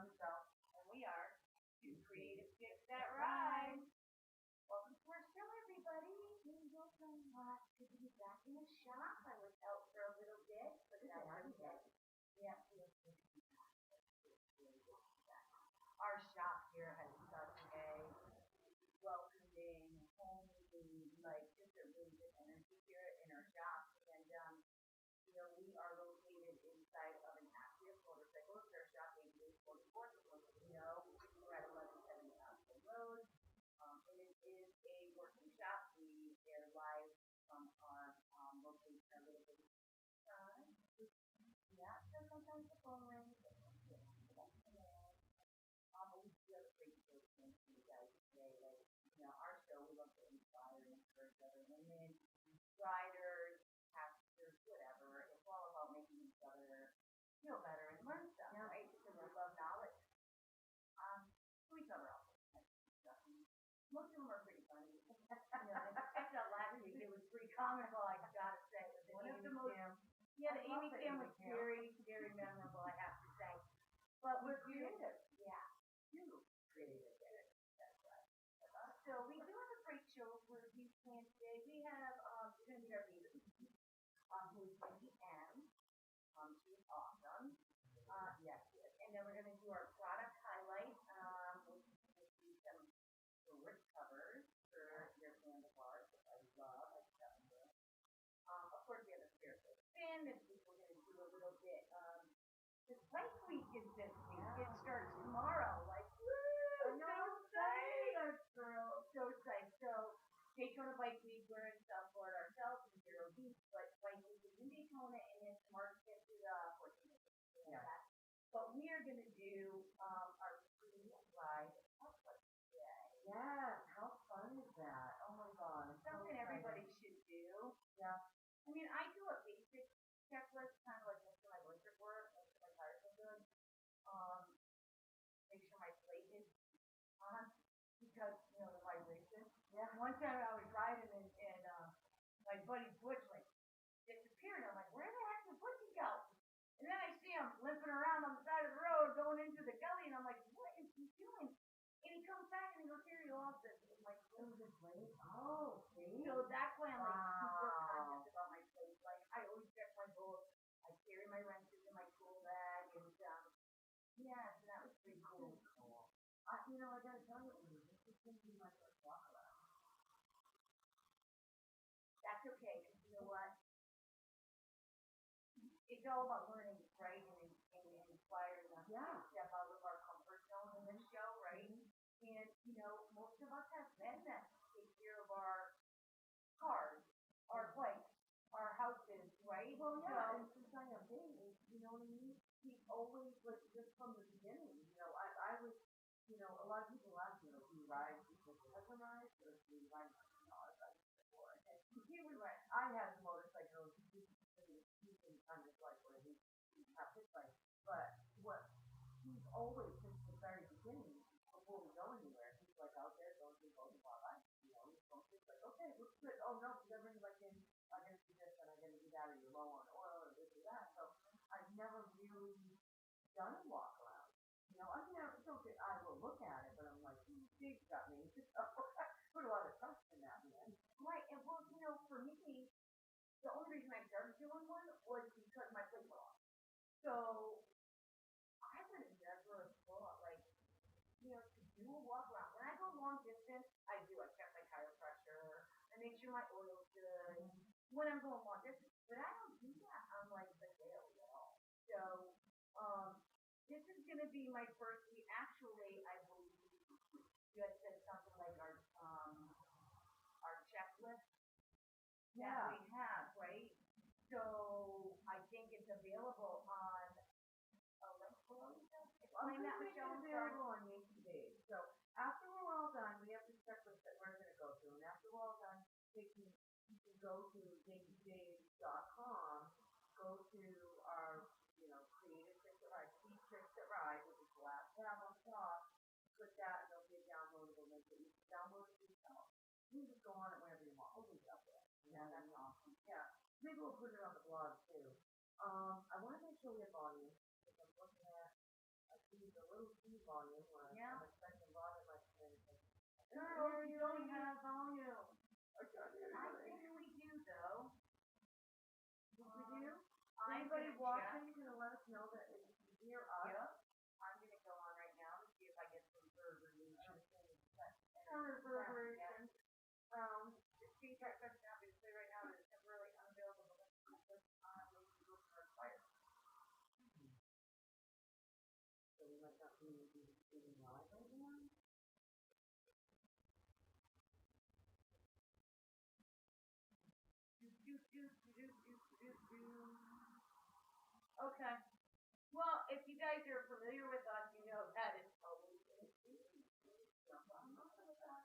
on the show, and we are two creative chicks that ride. Welcome to our show, everybody. Welcome. Good to be back in the shop. I was out for a little bit, but it's a happy day. Yeah, it feels good to be back. Our shop here has such a welcoming, homely, like just a really good energy here in our shop. And we are located inside of an active motorcycle repair shop, 8844. We're at 1170 Oscar Road. And it is a working shop. We are live from our location a little bit. Yeah, so sometimes the phone rings. But we do have a great show for you guys today. Our show, we love to inspire and encourage other women, riders, pastors, whatever. It's all about making each other feel better and learn stuff, right? Because we love knowledge. So we cover all this stuff. Most of them are pretty funny. I felt last week it was pretty comical, I gotta say. One of the most, the Amy Cam was very, very memorable, I have to say. But we're creative. Yeah, too creative. That's right. So we do have a great show for you fans today. We have, we're going to meet our leader, who is Wendy M. She's awesome. Yes, she is. And then we're going to do our product highlight, which is going to be some grip covers for your handlebars, which I love. I love them. Of course, we have a spiritual spin. This week we're going to do a little bit. The bike week is this week. It starts tomorrow. Like, woo! So excited, girl. So excited. So, Daytona Bike Week, we're in South Florida ourselves in Vero Beach, but Bike Week is in Daytona, and it's March 5th to the 14th. Yeah. But we are going to do our free ride today. Yeah, how fun is that? Oh my God. Something everybody should do. Yeah. I mean, I do a basic checklist, kind of like make sure my electric works, make sure my tires are good, make sure my plate is on, because, the vibration. Yeah. One time I was riding and my buddy's Butch disappeared. I'm like, where the heck did Butchie go? And then I see him limping around on the side of the road going into the gully, and I'm like, what is he doing? And he comes back and he goes, here you are, this is my plate. Oh, see? So that's why I'm super conscious about my plate. Like, I always check my bolts. I carry my wrenches in my tool bag, and yeah, so that was pretty cool. I gotta tell you, this is going to be my first walk around. That's okay, because you know what? It's all about learning, right? And inspiring us to step out of our comfort zone in this show, right? Mm-hmm. And, most of us have men that take care of our cars, our bikes, our houses, right? Well, yeah, and since I have babies, you know what I mean? He's always, just from the beginning, I was, a lot of people ask me, do you ride because your husband rides, or do you ride? No, I ride before. And he would ride. I had a motorcycle. He's been kind of like where he have his bike. But he's always, since the very beginning, before we go anywhere, he's like out there going to go to bar life. He's like, okay, looks good. Oh no, you're bringing like in, I gotta do this and I gotta do that, or you're low on oil or this or that. So I've never really done a walk around. I will look at it, but I'm like, Chic got me. Put a lot of trust in that man. Right, and well, for me, the only reason I started doing one was because my plate went off. So I would have never thought, to do a walk around. When I go long distance, I do. I check my tire pressure. I make sure my oil's good. When I'm going long distance, but I don't do that on the daily at all. So this is going to be my first week. Actually, I believe you had said something like our checklist that we have, right? So I think it's available on a link below. I'm going to make it available on Yankee Days. So after we're all done, we have this checklist that we're going to go through. And after we're all done, you can go to yankeedays.com, go to our, creative tricks that ride, Chic tricks that ride, which is the last tab on top. Click that, and there'll be a downloadable link that you can download it yourself. You can just go on it whenever you want. We'll leave it up there. Yeah, that's awesome. Yeah. Maybe we'll put it on the blog too. I want to make sure we have audience, because I'm looking at, I see the little volume, where Yeah. I'm expecting volume, like, No, you don't have volume. I can't hear I anything. think we do though. We do? I'm Anybody gonna watching check. can let us know that if you can hear us. Yep. I'm gonna go on right now to see if I get some reverberation. Reverberation. The Chic question obviously right now is temporarily unavailable, but let's go for a fire. So we might not be streaming live right now. Okay. Well, if you guys are familiar with us, you know that it's always been jump on with us.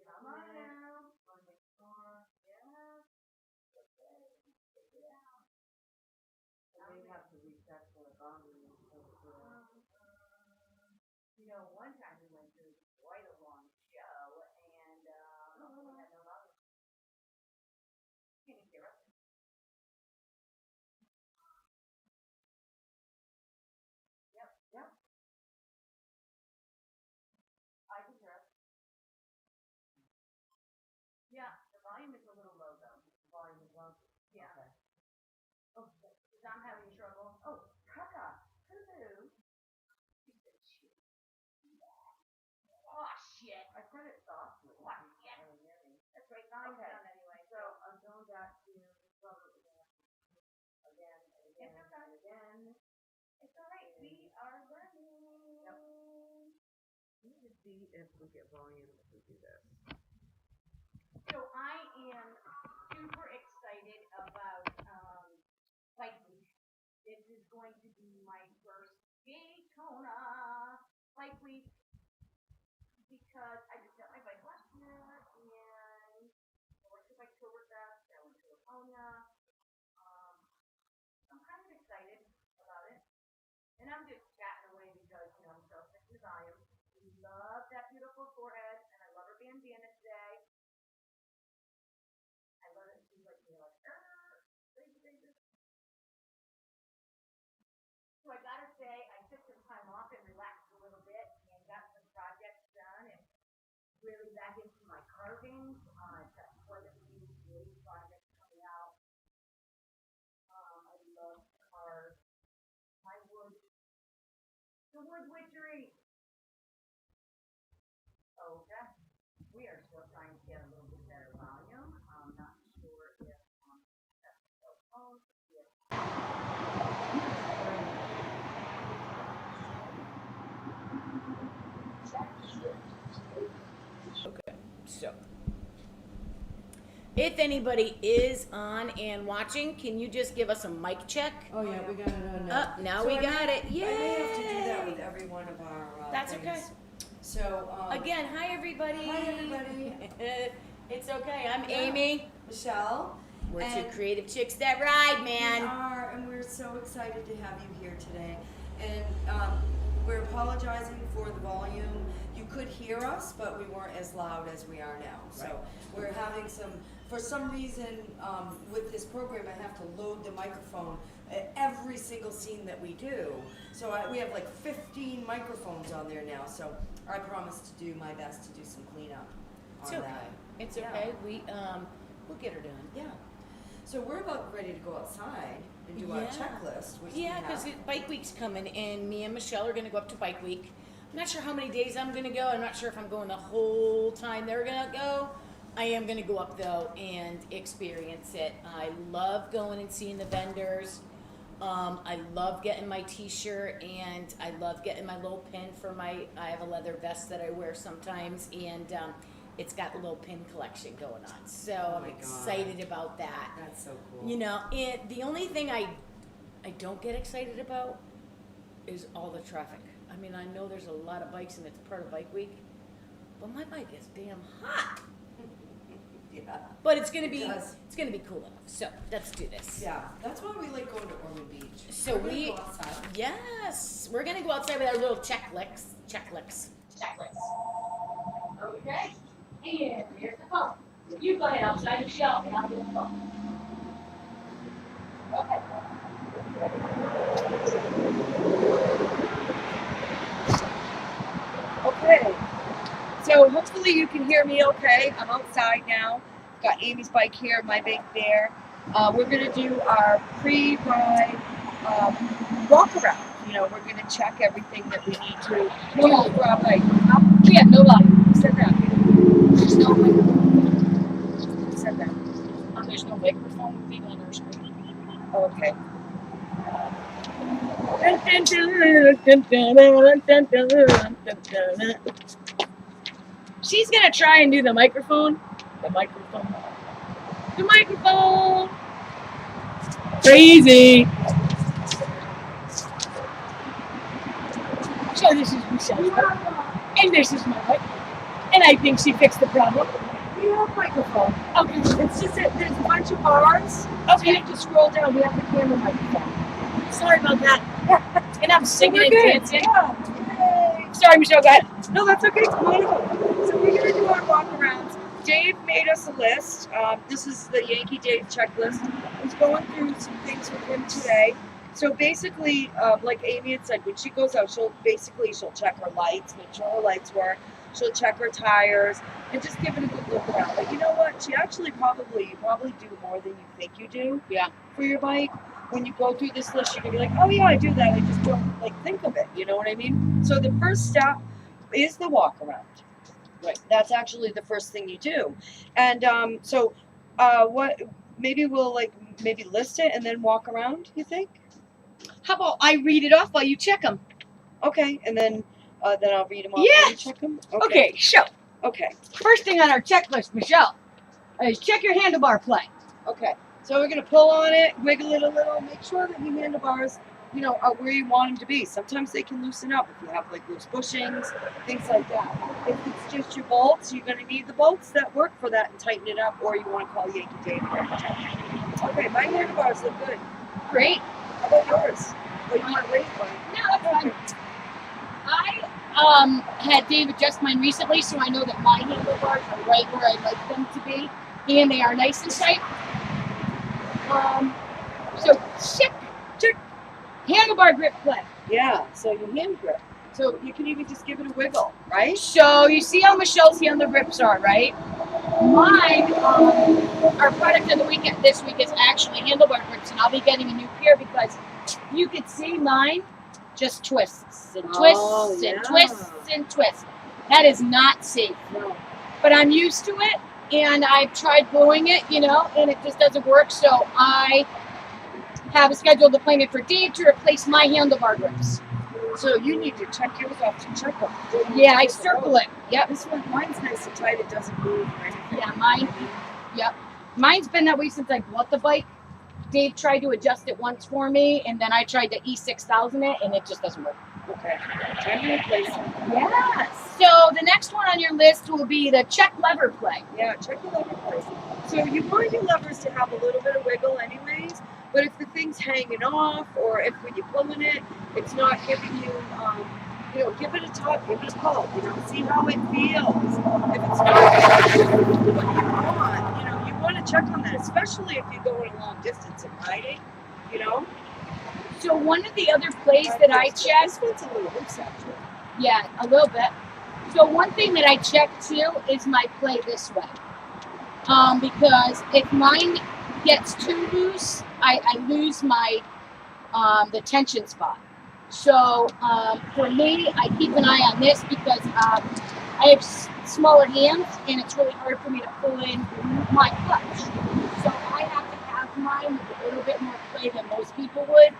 Come on now. On the car. Yes. Okay. Check it out. I may have to reset the volume. You know, one time we went through quite a long show and we had no volume. Can you hear us? Yep. I can hear us. Yeah, the volume is a little low though. The volume is low. Yeah. Okay. Oh, because I'm having trouble. Oh, caca. Cuckoo. She said shit. Oh shit. I said it softly. What? Yeah. That's right. Volume's Okay. done anyway. So I'm going back to again and again It's okay. and again. It's all right. We are learning. Yep. We need to see if we get volume if we do this. So I am super excited about Bike Week. This is going to be my first Daytona Bike Week because I just got my bike last year and I went to Biketoberfest. I went to Laconia. I'm kind of excited about it. And I'm just chatting away because, you know, I'm so sick with volume. I love that beautiful forehead, and I love her bandana today. I love it. She's like, you're like, crazy. So I gotta say, I took some time off and relaxed a little bit and got some projects done and really back into my carvings. I've got quite a few great projects coming out. I love to carve my wood. The wood witchery. Okay. We are still trying to get a little bit better volume. I'm not sure if that's the phone. Okay, so if anybody is on and watching, can you just give us a mic check? Oh, yeah, we got it on now. Up, now So we I got may- it. Yay! I may have to do that with every one of our That's things. okay. So, Again, hi everybody. Hi, everybody. It's okay. I'm Yeah. Amy. Michelle. We're two and creative chicks that ride, We man. are, and we're so excited to have you here today. And we're apologizing for the volume. You could hear us, but we weren't as loud as we are now. So Right. we're having for some reason, with this program, I have to load the microphone at every single scene that we do. So we have like 15 microphones on there now. So I promise to do my best to do some cleanup It's on okay. that. It's Yeah. okay. We'll get her done. Yeah. So we're about ready to go outside and do our Yeah. checklist, which Yeah, we because have. Bike Week's coming, and me and Michelle are gonna go up to Bike Week. I'm not sure how many days I'm gonna go. I'm not sure if I'm going the whole time they're gonna go. I am gonna go up though and experience it. I love going and seeing the vendors. I love getting my T-shirt, and I love getting my little pin for I have a leather vest that I wear sometimes, and it's got a little pin collection going on. So Oh I'm my God. excited about that. That's so cool. You know, the only thing I don't get excited about is all the traffic. I mean, I know there's a lot of bikes and it's part of Bike Week, but my bike is damn hot. Yeah. But it's gonna be does. it's gonna be cool enough. So let's do this. Yeah, that's why we like going to Ormond Beach. So We're gonna we go outside. yes, we're gonna go outside with our little checklists. Okay. And here's the phone. You go ahead outside the shelf and I'll get the phone. Okay. hopefully you can hear me okay. I'm outside now. Got Amy's bike here, my bike there. We're gonna do our pre-ride walk around. You know, we're gonna check everything that we need to do for our bike. We have no volume. Who said that? There's no microphone. Who said that? There's no microphone thing on our screen. Oh, okay. She's gonna try and do the microphone. The microphone. The microphone. Crazy. So this is Michelle's bike, and this is my bike, and I think she fixed the problem. We have microphone. Okay. It's just that there's a bunch of bars. So you have to scroll down. We have the camera microphone. Sorry about that. And I'm singing We're and good. dancing. Yeah. Yay. Sorry, Michelle. Go ahead. No, that's okay. It's wonderful. So we're going to do our walk-arounds. Dave made us a list. This is the Yankee Dave checklist. I was going through some things with him today. So basically, like Amy had said, when she goes out, she'll check her lights, make sure her lights work. She'll check her tires and just give it a good look around. But you know what? She actually you probably do more than you think you do. Yeah. For your bike. When you go through this list, you're gonna be like, oh yeah, I do that. I just don't like think of it. You know what I mean? So the first step is the walk around. Right. That's actually the first thing you do. And what? Maybe we'll maybe list it and then walk around. You think? How about I read it off while you check them? Okay, and then I'll read them off Yeah. and you check them. Okay, so Okay. first thing on our checklist, Michelle, is check your handlebar play. Okay. So we're gonna pull on it, wiggle it a little, make sure that your handlebars, are where you want them to be. Sometimes they can loosen up if you have loose bushings, things like that. If it's just your bolts, you're gonna need the bolts that work for that and tighten it up, or you want to call Yankee Dave. Okay, my handlebars look good. Great. How about yours? Oh, you want to wait for it? No, that's fine. I had Dave adjust mine recently, so I know that my handlebars are right where I like them to be, and they are nice and tight. So check handlebar grip play. Yeah. So your hand grip. So you can even just give it a wiggle, right? So you see how Michelle's handle grips are, right? Mine, our product of the weekend this week is actually handlebar grips, and I'll be getting a new pair because you could see mine just twists and twists and twists and twists. That is not safe. No. But I'm used to it, and I've tried gluing it, and it just doesn't work. So I have a scheduled appointment for Dave to replace my handlebar grips. So you need to check yours off to check them. Yeah, I circle it. Yep. This one, mine's nice and tight. It doesn't move or anything. Yeah, mine. Yep. Mine's been that way since I bought the bike. Dave tried to adjust it once for me, and then I tried to E6000 it, and it just doesn't work. Okay. Time to replace it. Yes. So the next one on your list will be the check lever play. Yeah, check your lever placement. So you want your levers to have a little bit of wiggle anyways, but if the thing's hanging off or if when you're pulling it, it's not giving you, give it a tug, give it a pull, see how it feels. If it's not what you want, you want to check on that, especially if you're going a long distance and riding, So one of the other plays that I check, this one's a little loose actually. yeah, a little bit. So one thing that I check too is my play this way. Because if mine gets too loose, I lose my the tension spot. So for me, I keep an eye on this because I have smaller hands and it's really hard for me to pull in my clutch. So I have to have mine with a little bit more play than most people would,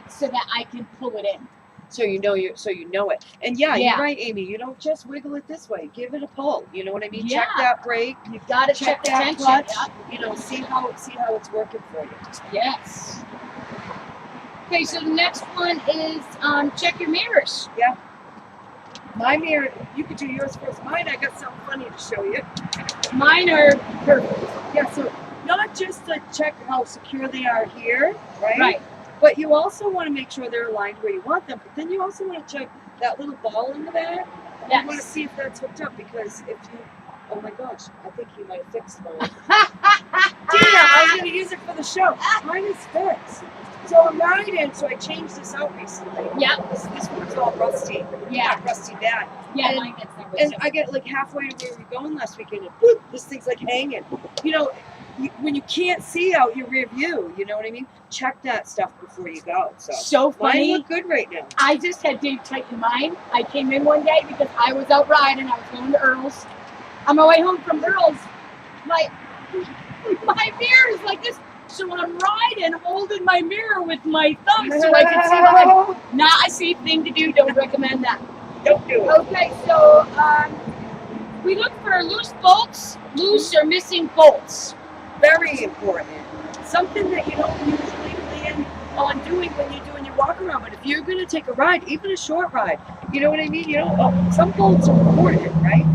so that I can pull it in. So you know it. And yeah, Yeah. you're right, Amy. You don't just wiggle it this way. Give it a pull. You know what I mean? Yeah. Check that brake. You've got to check the that tension. clutch. Yep. See how it's working for you. Yes. Okay, so the next one is check your mirrors. My mirror, you could do yours first. Mine, I got something funny to show you. Mine are perfect. Yeah, so not just to check how secure they are here, right? Right. But you also want to make sure they're aligned where you want them. But then you also want to check that little ball in the back. Yes. You want to see if that's hooked up because if you, oh my gosh, I think he might have fixed mine. Damn, I was going to use it for the show. Mine is fixed. So I'm riding, so I changed this out recently. Yeah. This one's all rusty. Yeah. Not rusty bad. Yeah, And- mine gets number And two. I get like halfway to where we were going last weekend, and whoop, this thing's like hanging. You know, when you can't see out your rear view, you know what I mean? Check that stuff before you go. So So mine funny. look good right now. I just had Dave tighten mine. I came in one day because I was out riding. I was going to Earl's. On my way home from Earl's, my mirror is like this. So I'm riding, holding my mirror with my thumb so I can see behind. Not a safe thing to do. Don't recommend that. Don't do it. Okay, so we look for loose bolts, loose or missing bolts. Very important. Something that you don't usually plan on doing when you're doing your walk around. But if you're going to take a ride, even a short ride, you know what I mean? You know, some bolts are important, right?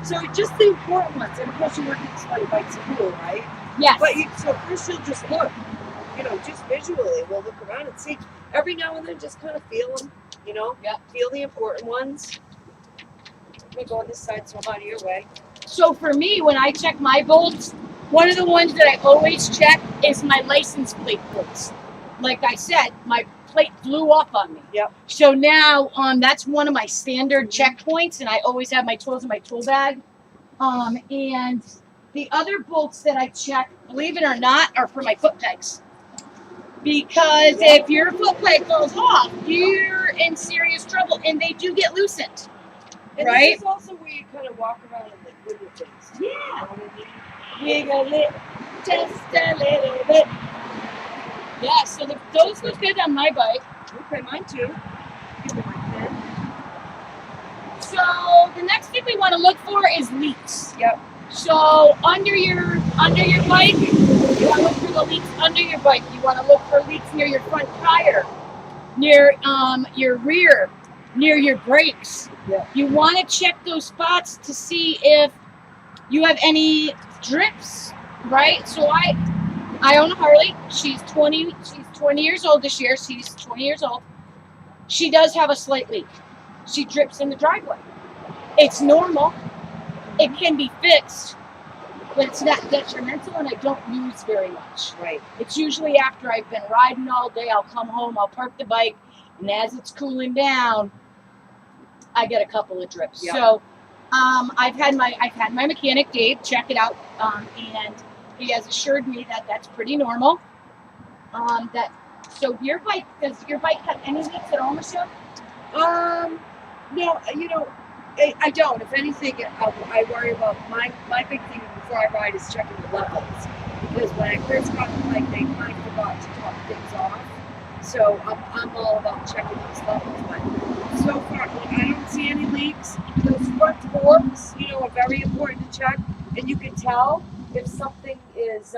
So just the important ones. And of course, you're working sweaty bikes and cool, right? Yes. But so first you'll just look, you know, just visually. We'll look around and see. Every now and then, just kind of feel them, you know? Yep. Feel the important ones. I'm going to go on this side so I'm out of your way. So for me, when I check my bolts, one of the ones that I always check is my license plate bolts. Like I said, my plate flew off on me. Yep. So now that's one of my standard checkpoints, and I always have my tools in my tool bag. And the other bolts that I check, believe it or not, are for my foot pegs. Because if your foot peg falls off, you're in serious trouble, and they do get loosened. And Right? this is also where you kind of walk around and like wiggle things. Yeah. You know what I mean? Wiggle it just a little bit. Yeah, so those look good on my bike. Okay, mine too. Give me my pen. So the next thing we want to look for is leaks. Yep. So under your bike, you want to look for the leaks under your bike. You want to look for leaks near your front tire, near your rear, near your brakes. Yeah. You want to check those spots to see if you have any drips, right? So I own a Harley. She's 20 years old this year. She's 20 years old. She does have a slight leak. She drips in the driveway. It's normal. It can be fixed, but it's not detrimental, and I don't use very much. Right. It's usually after I've been riding all day. I'll come home, I'll park the bike, and as it's cooling down, I get a couple of drips. Yep. So I've had my mechanic Dave check it out, and he has assured me that that's pretty normal. So your bike, does your bike have any leaks at all, Michelle? No, you know, I don't. If anything, I worry about my big thing before I ride is checking the levels. Because when I first got the bike, they kind of forgot to top things off. So I'm all about checking those levels. But so far, I don't see any leaks. Those front forks, you know, are very important to check. And you can tell if something is,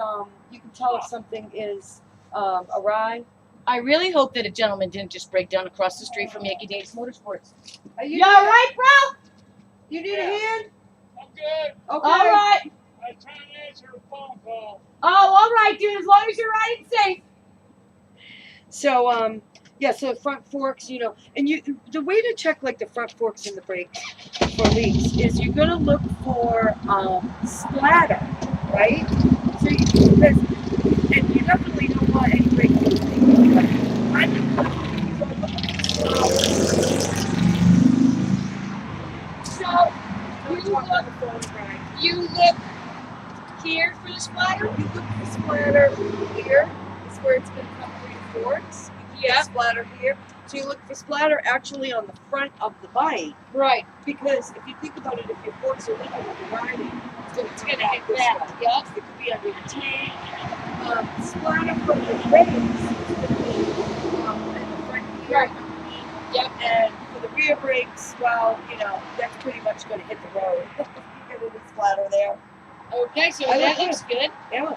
awry. I really hope that a gentleman didn't just break down across the street from Yankee Davis Motorsports. Are You all right, bro? You need a hand? I'm good. Okay. All right. I was trying to answer a phone call. Oh, all right, dude. As long as you're riding safe. So, so front forks, you know, and the way to check like the front forks and the brakes for leaks is you're gonna look for splatter, right? So and you definitely don't want any brake leaks. So you look here for the splatter. You look for splatter here. Is where it's gonna come through the forks. Yeah. Splatter here. So you look for splatter actually on the front of the bike. Right. Because if you think about it, if your forks are leaking when you're riding, It's gonna hit that. Yep. it could be under your tank. Splatter from the brakes is going to be in the front here. Right. Yep. And for the rear brakes, well, you know, that's pretty much going to hit the road. You get a little splatter there. Okay, so I that like looks good. Yeah.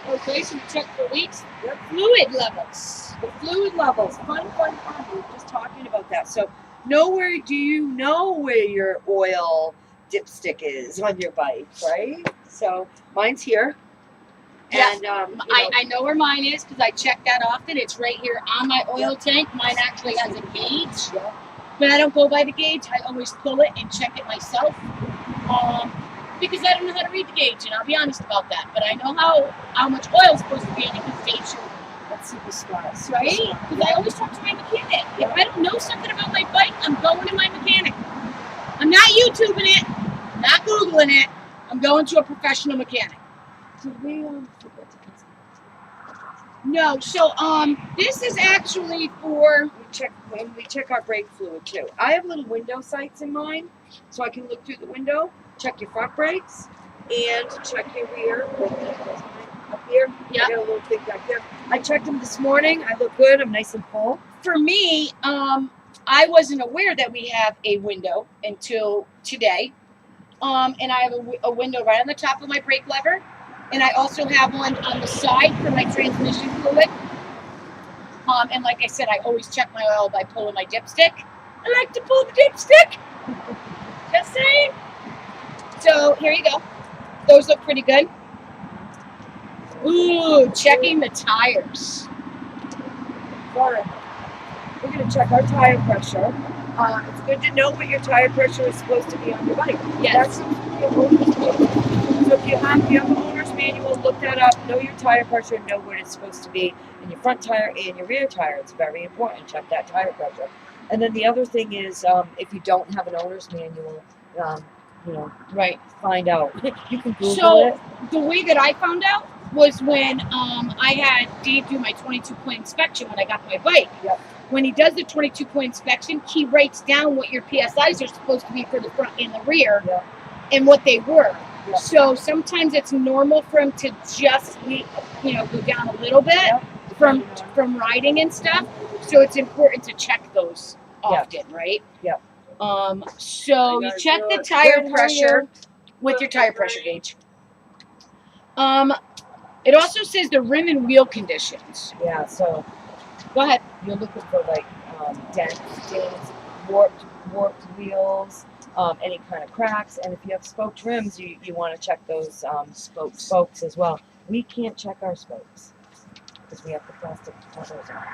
Okay, so we check for leaks. Yep. Fluid levels. The fluid levels, fun. We were just talking about that. So, do you know where your oil dipstick is on your bike, right? So, mine's here. Yeah. And, I know where mine is because I check that often. It's right here on my oil tank. Mine actually has a gauge. Yeah. But I don't go by the gauge. I always pull it and check it myself. Because I don't know how to read the gauge, and I'll be honest about that. But I know how much oil is supposed to be in it because Dave showed me. Let's superstars. right? Because I always talk to my mechanic. If I don't know something about my bike, I'm going to my mechanic. I'm not YouTubing it, not Googling it. I'm going to a professional mechanic. Did we No, so this is actually for we check our brake fluid too. I have little window sights in mine, so I can look through the window, check your front brakes, and check your rear. Up here, Yeah. I got a little thing back there. I checked them this morning. I look good. I'm nice and full. for me. I wasn't aware that we have a window until today. And I have a window right on the top of my brake lever, and I also have one on the side for my transmission fluid. And like I said, I always check my oil by pulling my dipstick. I like to pull the dipstick. Just saying. So here you go. Those look pretty good. Ooh, checking the tires. We're going to check our tire pressure. It's good to know what your tire pressure is supposed to be on your bike. Yes. That's so if you have the owner's manual, look that up. Know your tire pressure and know what it's supposed to be in your front tire and your rear tire. It's very important. Check that tire pressure. And then the other thing is, if you don't have an owner's manual, Right. find out. You can Google So it. the way that I found out was when I had Dave do my 22-point inspection when I got my bike. Yep. When he does the 22-point inspection, he writes down what your PSIs are supposed to be for the front and the rear, Yep. and what they were. Yep. So sometimes it's normal for him to just go down a little bit Yep. from riding and stuff. So it's important to check those often, right? Yep. So you check the tire pressure with your tire pressure gauge. It also says the rim and wheel conditions. Yeah, so Go ahead. you're looking for like dents, warped wheels, any kind of cracks, and if you have spoked rims, you want to check those spokes as well. We can't check our spokes because we have the plastic covers on,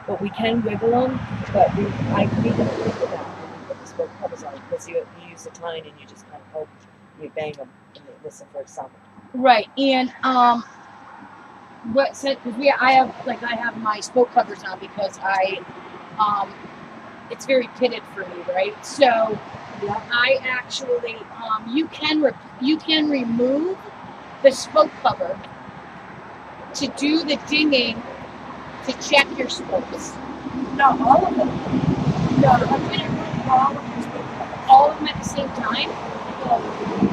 but we can wiggle them. But we can wiggle that when we put the spoke covers on because you use the tine and you just kind of poke, you bang them, and you listen for a sound. Right, and I have my spoke covers on because it's very pitted for me, right? So I actually you can remove the spoke cover to do the dinging to check your spokes. Not all of them. No, I'm gonna remove all of them at the same time.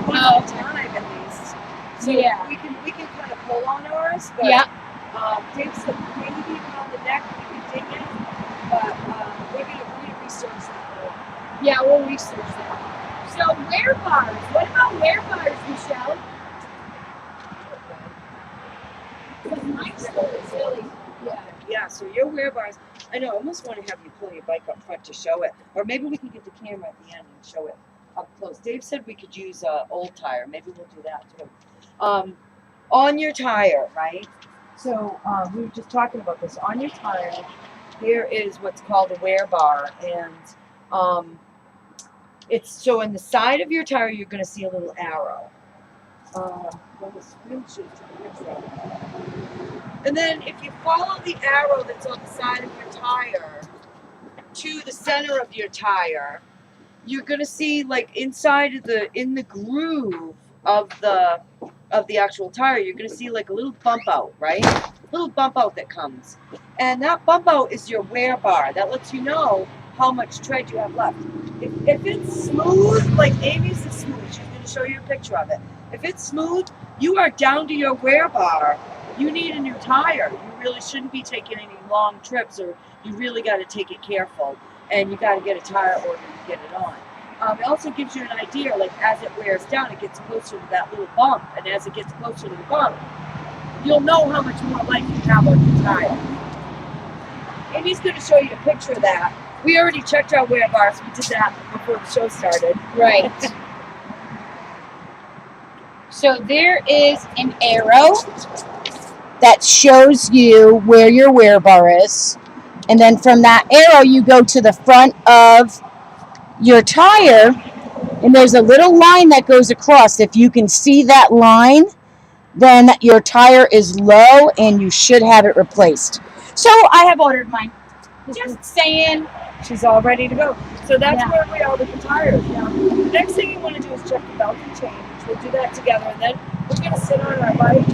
One time at least. So Yeah. we can kind of pull on ours, but Yeah. Dave said maybe even on the neck we can dig in, but we're gonna research that. Yeah, we'll research that. So wear bars. What about wear bars, Michelle? Because mine's still silly. Yeah, so your wear bars, I know, I almost want to have you pull your bike up front to show it, or maybe we can get the camera at the end and show it up close. Dave said we could use an old tire. Maybe we'll do that too. On your tire, right? So we were just talking about this. On your tire, there is what's called a wear bar, and it's so in the side of your tire, you're going to see a little arrow. And then if you follow the arrow that's on the side of your tire to the center of your tire, you're gonna see like in the groove of the actual tire, you're gonna see like a little bump out, right? A little bump out that comes. And that bump out is your wear bar. That lets you know how much tread you have left. If it's smooth, like Amy's is smooth, she's gonna show you a picture of it. If it's smooth, you are down to your wear bar. You need a new tire. You really shouldn't be taking any long trips, or you really got to take it careful, and you got to get a tire order to get it on. It also gives you an idea, like as it wears down, it gets closer to that little bump, and as it gets closer to the bump, you'll know how much more life you have on your tire. And he's going to show you a picture of that. We already checked our wear bars. We did that before the show started. Right. So there is an arrow that shows you where your wear bar is. And then from that arrow, you go to the front of your tire, and there's a little line that goes across. If you can see that line, then your tire is low and you should have it replaced. So I have ordered mine. Just saying. She's all ready to go. So that's Yeah. where we are with the tires. Now, the next thing you want to do is check the belt and chain, which we'll do that together. And then we're going to sit on our bike.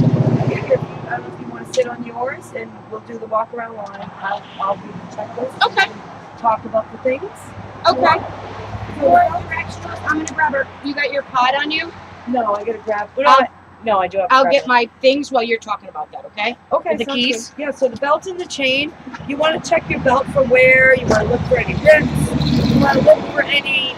Get your feet. I don't know if you want to sit on yours, and we'll do the walk around line. I'll do the checklist. Okay. And talk about the things. Okay. So, For your extras, I'm gonna grab her. You got your pod on you? no, I got to grab. No, I do have to I'll grab get it. my things while you're talking about that, okay? Okay, With the sounds keys? good. Yeah, so the belt and the chain, you want to check your belt for wear, you want to look for any rips, you want to look for any,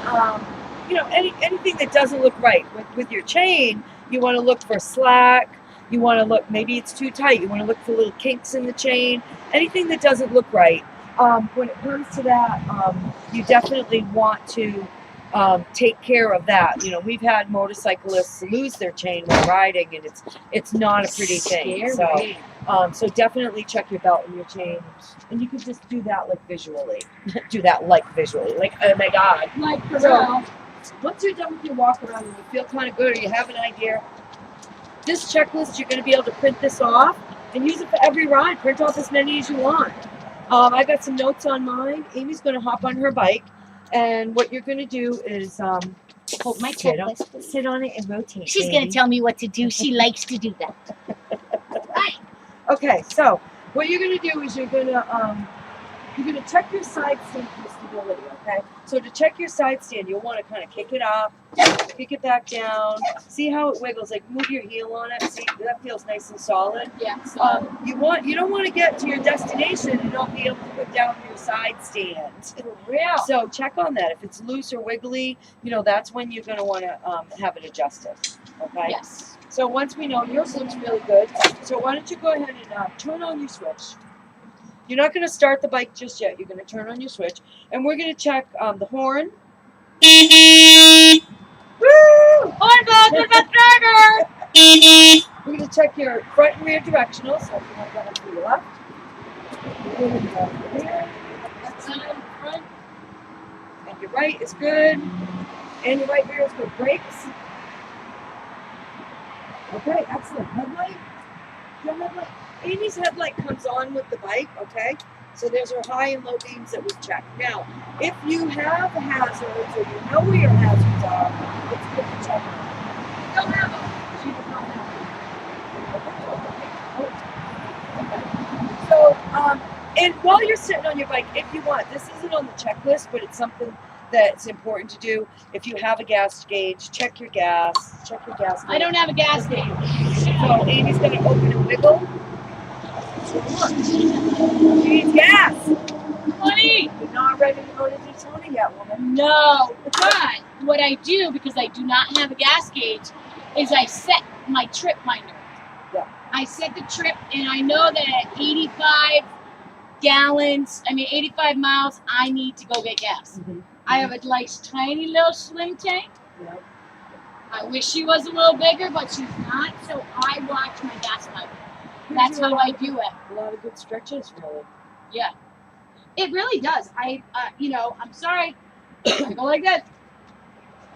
anything that doesn't look right. With your chain, you want to look for slack, you want to look, maybe it's too tight, you want to look for little kinks in the chain, anything that doesn't look right. When it comes to that, you definitely want to take care of that. You know, we've had motorcyclists lose their chain while riding, and it's not a pretty thing. Scary. So definitely check your belt and your chain, and you can just do that like visually. Do that like visually, like oh my god. Like for So real. once you're done with your walk around and you feel kind of good, or you have an idea, this checklist you're going to be able to print this off and use it for every ride. Print off as many as you want. I got some notes on mine. Amy's going to hop on her bike. And what you're going to do is Hold my sit on, checklist, please. sit on it and rotate. She's baby. gonna tell me what to do. She likes to do that. Okay, so what you're going to do is you're going to check your side stand for stability. Okay, so to check your side stand, you'll want to kind of kick it up, kick it back down, see how it wiggles. Like move your heel on it. See that feels nice and solid. Yeah. So You don't want to get to your destination and not be able to put down your side stand. for real. So check on that. If it's loose or wiggly, that's when you're going to want to have it adjusted. Okay. Yes. So once we know yours looks really good, so why don't you go ahead and turn on your switch. You're not going to start the bike just yet. You're going to turn on your switch, and we're going to check the horn. Woo! Horn bug, driver. We're going to check your front and rear directional. So if you want that to your left. That's on front. And your right is good. And your right rear is good. Brakes. Okay, excellent. Headlight. Your headlight. Amy's headlight comes on with the bike, okay? So there's our high and low beams that we check. Now, if you have hazards or you know where your hazards are, it's good to check them. Don't have them. She does not have them. Okay. So, and while you're sitting on your bike, if you want, this isn't on the checklist, but it's something that's important to do. If you have a gas gauge, check your gas. Check your gas gauge. I don't have a gas gauge. So Amy's going to open and wiggle. She needs gas. Honey. You're not ready to go to Daytona yet, woman. No. But what I do, because I do not have a gas gauge, is I set my trip minder. Yeah. I set the trip, and I know that at 85 miles, I need to go get gas. Mm-hmm. I have a nice tiny little slim tank. Yep. I wish she was a little bigger, but she's not, so I watch my gas mileage. That's how I do it. A lot of good stretches, really. Yeah. It really does. I'm sorry. I go like this.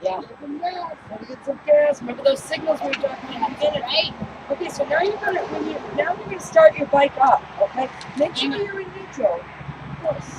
Yeah. Get some gas. Gotta get some gas. Remember those signals we were talking about in the beginning? Right? Okay, so now you're gonna start your bike up. Okay, make sure you're in neutral. Because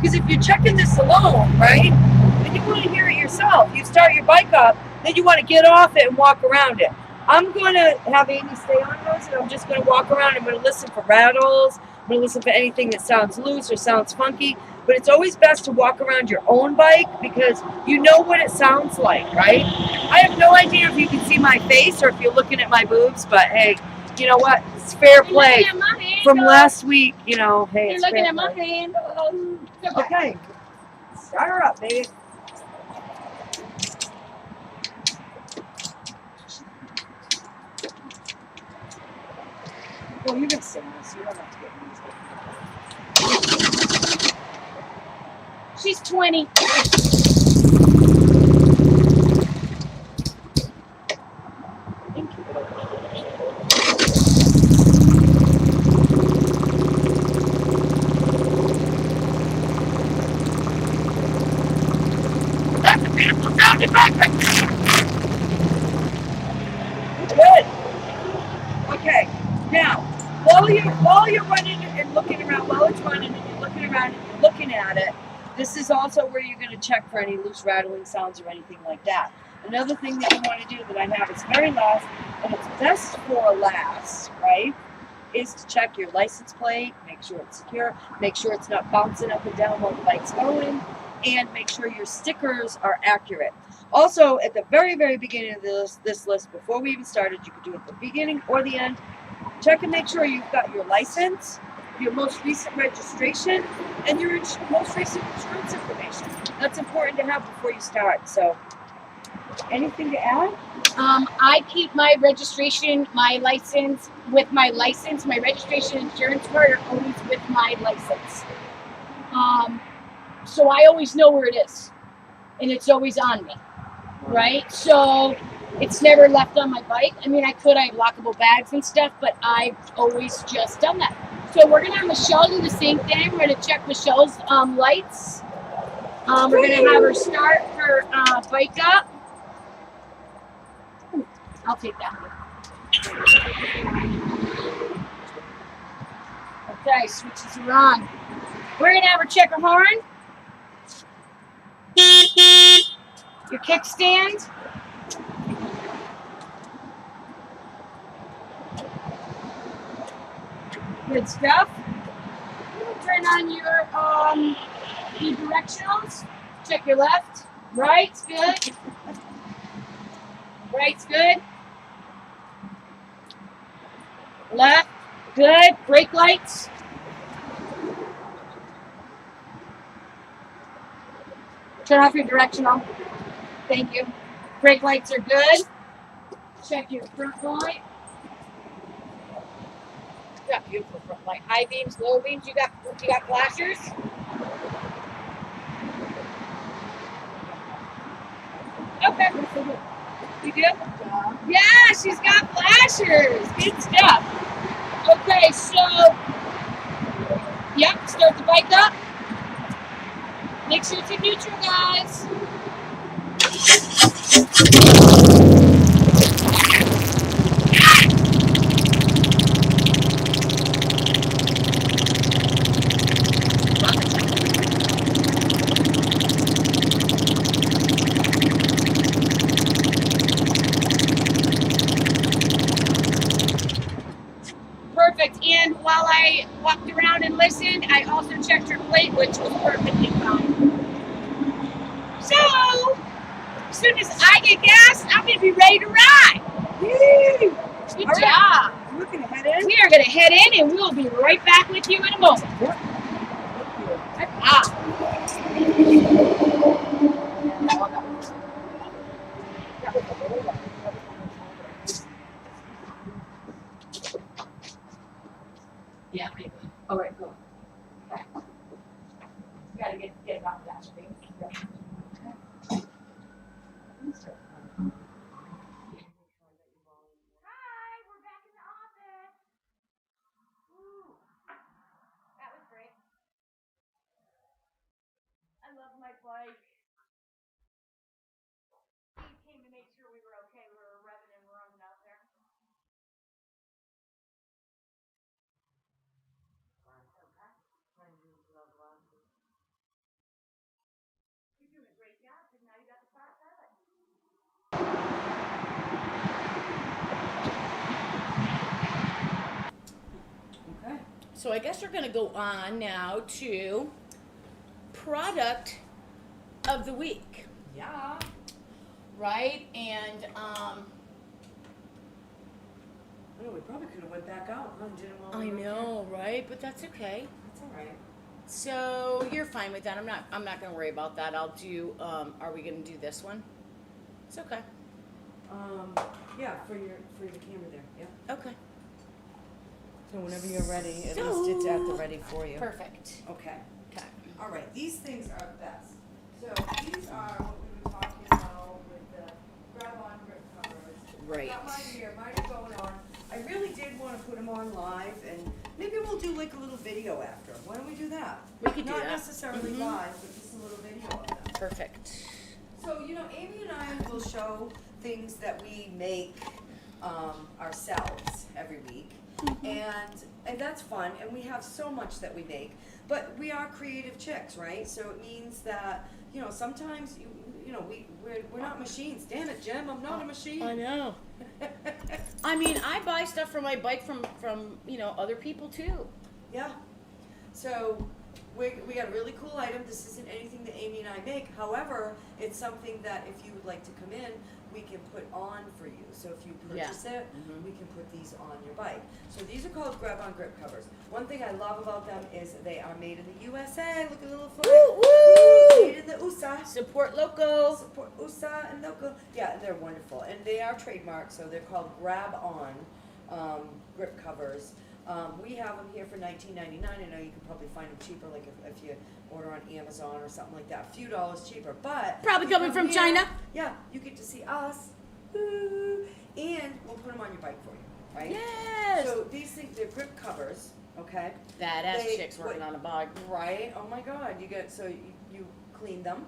because if you're checking this alone, right, and you want to hear it yourself, you start your bike up, then you want to get off it and walk around it. I'm gonna have Amy stay on those, and I'm just gonna walk around. I'm gonna listen for rattles. I'm gonna listen for anything that sounds loose or sounds funky. But it's always best to walk around your own bike because you know what it sounds like, right? I have no idea if you can see my face or if you're looking at my boobs, but hey, you know what? It's fair play. You're looking at my hand. From last week, hey, You're it's looking fair at my play. hand. Okay, start her up, baby. Well, you're gonna sing this. You don't have to get music. She's 20. Thank you. Good. Okay. Now, while you're running and around and you're looking at it, this is also where you're going to check for any loose rattling sounds or anything like that. Another thing that you want to do that I have is very last, and it's best for last, right, is to check your license plate, make sure it's secure, make sure it's not bouncing up and down while the bike's going, and make sure your stickers are accurate. Also, at the very, very beginning of this list, before we even started, you could do it at the beginning or the end, check and make sure you've got your license, your most recent registration, and your most recent insurance information. That's important to have before you start. So, anything to add? I keep my registration, my license with my license. My registration and insurance card are always with my license. So I always know where it is, and it's always on me, right? So it's never left on my bike. I mean, I have lockable bags and stuff, but I've always just done that. So we're gonna have Michelle do the same thing. We're gonna check Michelle's lights. We're gonna have her start her bike up. I'll take that one. Okay, switches are on. We're gonna have her check her horn. Your kickstand. Good stuff. Turn on your directionals. Check your left. Right's good. Right's good. Left. Good. Brake lights. Turn off your directional. Thank you. Brake lights are good. Check your front light. You got beautiful front light. High beams, low beams. You got flashers. Okay. You do? Yeah, she's got flashers. Good stuff. Okay, so yep, start the bike up. Make sure it's in neutral, guys. Perfect. And while I walked around and listened, I also checked her plate, which was perfectly fine. So, as soon as I get gas, I'm going to be ready to ride. Woo! Good All job. right. We're going to head in. We are going to head in, and we'll be right back with you in a moment. Yep. Ah. Yeah. All right, go. You gotta get it off that screen. Hi, we're back in the office. Woo. That was great. I love my bike. Steve came to make sure we were okay. We were revving and roaming out there. You're doing a great job because now you got the spot pilot. Okay. So I guess we're going to go on now to product of the week, Yeah. right? And I know we probably could have went back out, huh? And did them all I over know, right? But that's okay. again. That's all right. So you're fine with that. I'm not going to worry about that. I'll do. Are we going to do this one? It's okay. Yeah, for the camera there. Yeah. Okay. So whenever you're ready, at So- least it's at the ready for you. Perfect. Okay. Okay. All right. These things are best. So these are what we were talking about with the grab-on grip covers. Right. Got mine here. Mine are going on. I really did want to put them on live, and maybe we'll do like a little video after. Why don't we do that? We could do Not that. necessarily Mhm. live, but just a little video of them. Perfect. So, Amy and I will show things that we make ourselves every week. and that's fun, and we have so much that we make. But we are creative chicks, right? So it means that, you know, sometimes we're not machines. Damn it, Jim, I'm not a machine. I know. I mean, I buy stuff for my bike from other people too. Yeah. So we got a really cool item. This isn't anything that Amy and I make. However, it's something that if you would like to come in, we can put on for you. So if you purchase it, we can put these on your bike. So these are called grab-on grip covers. One thing I love about them is they are made in the USA. Look at the little flag. Woo, woo! Made in the USA. Support local. Support USA and local. Yeah, and they're wonderful. And they are trademarked, so they're called grab-on grip covers. We have them here for $19.99. I know you can probably find them cheaper, like if you order on Amazon or something like that, a few dollars cheaper. But Probably if you coming come from here, China. Yeah, you get to see us, and we'll put them on your bike for you, right? Yes. So these things, they're grip covers, okay? Badass They- chicks working on a bike. Right? Oh my God! You clean them,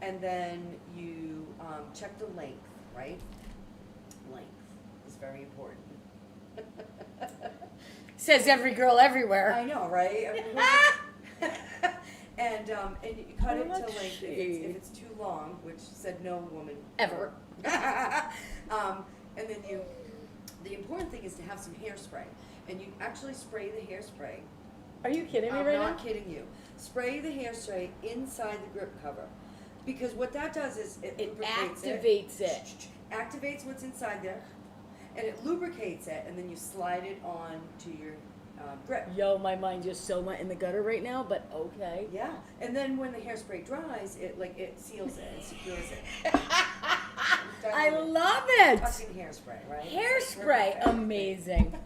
and then you check the length, right? Length is very important. Says every girl everywhere. I know, right? And you cut it to length if it's too long, which said no woman Ever. And then the important thing is to have some hairspray, and you actually spray the hairspray. Are you kidding me I'm right not now? kidding you. Spray the hairspray inside the grip cover, because what that does is it lubricates activates it. Activates what's inside there, and it lubricates it, and then you slide it on to your grip. Yo, my mind just so went in the gutter right now, but okay. Yeah, and then when the hairspray dries, it seals it and secures it. I love it. Fucking hairspray, right? Hairspray, amazing.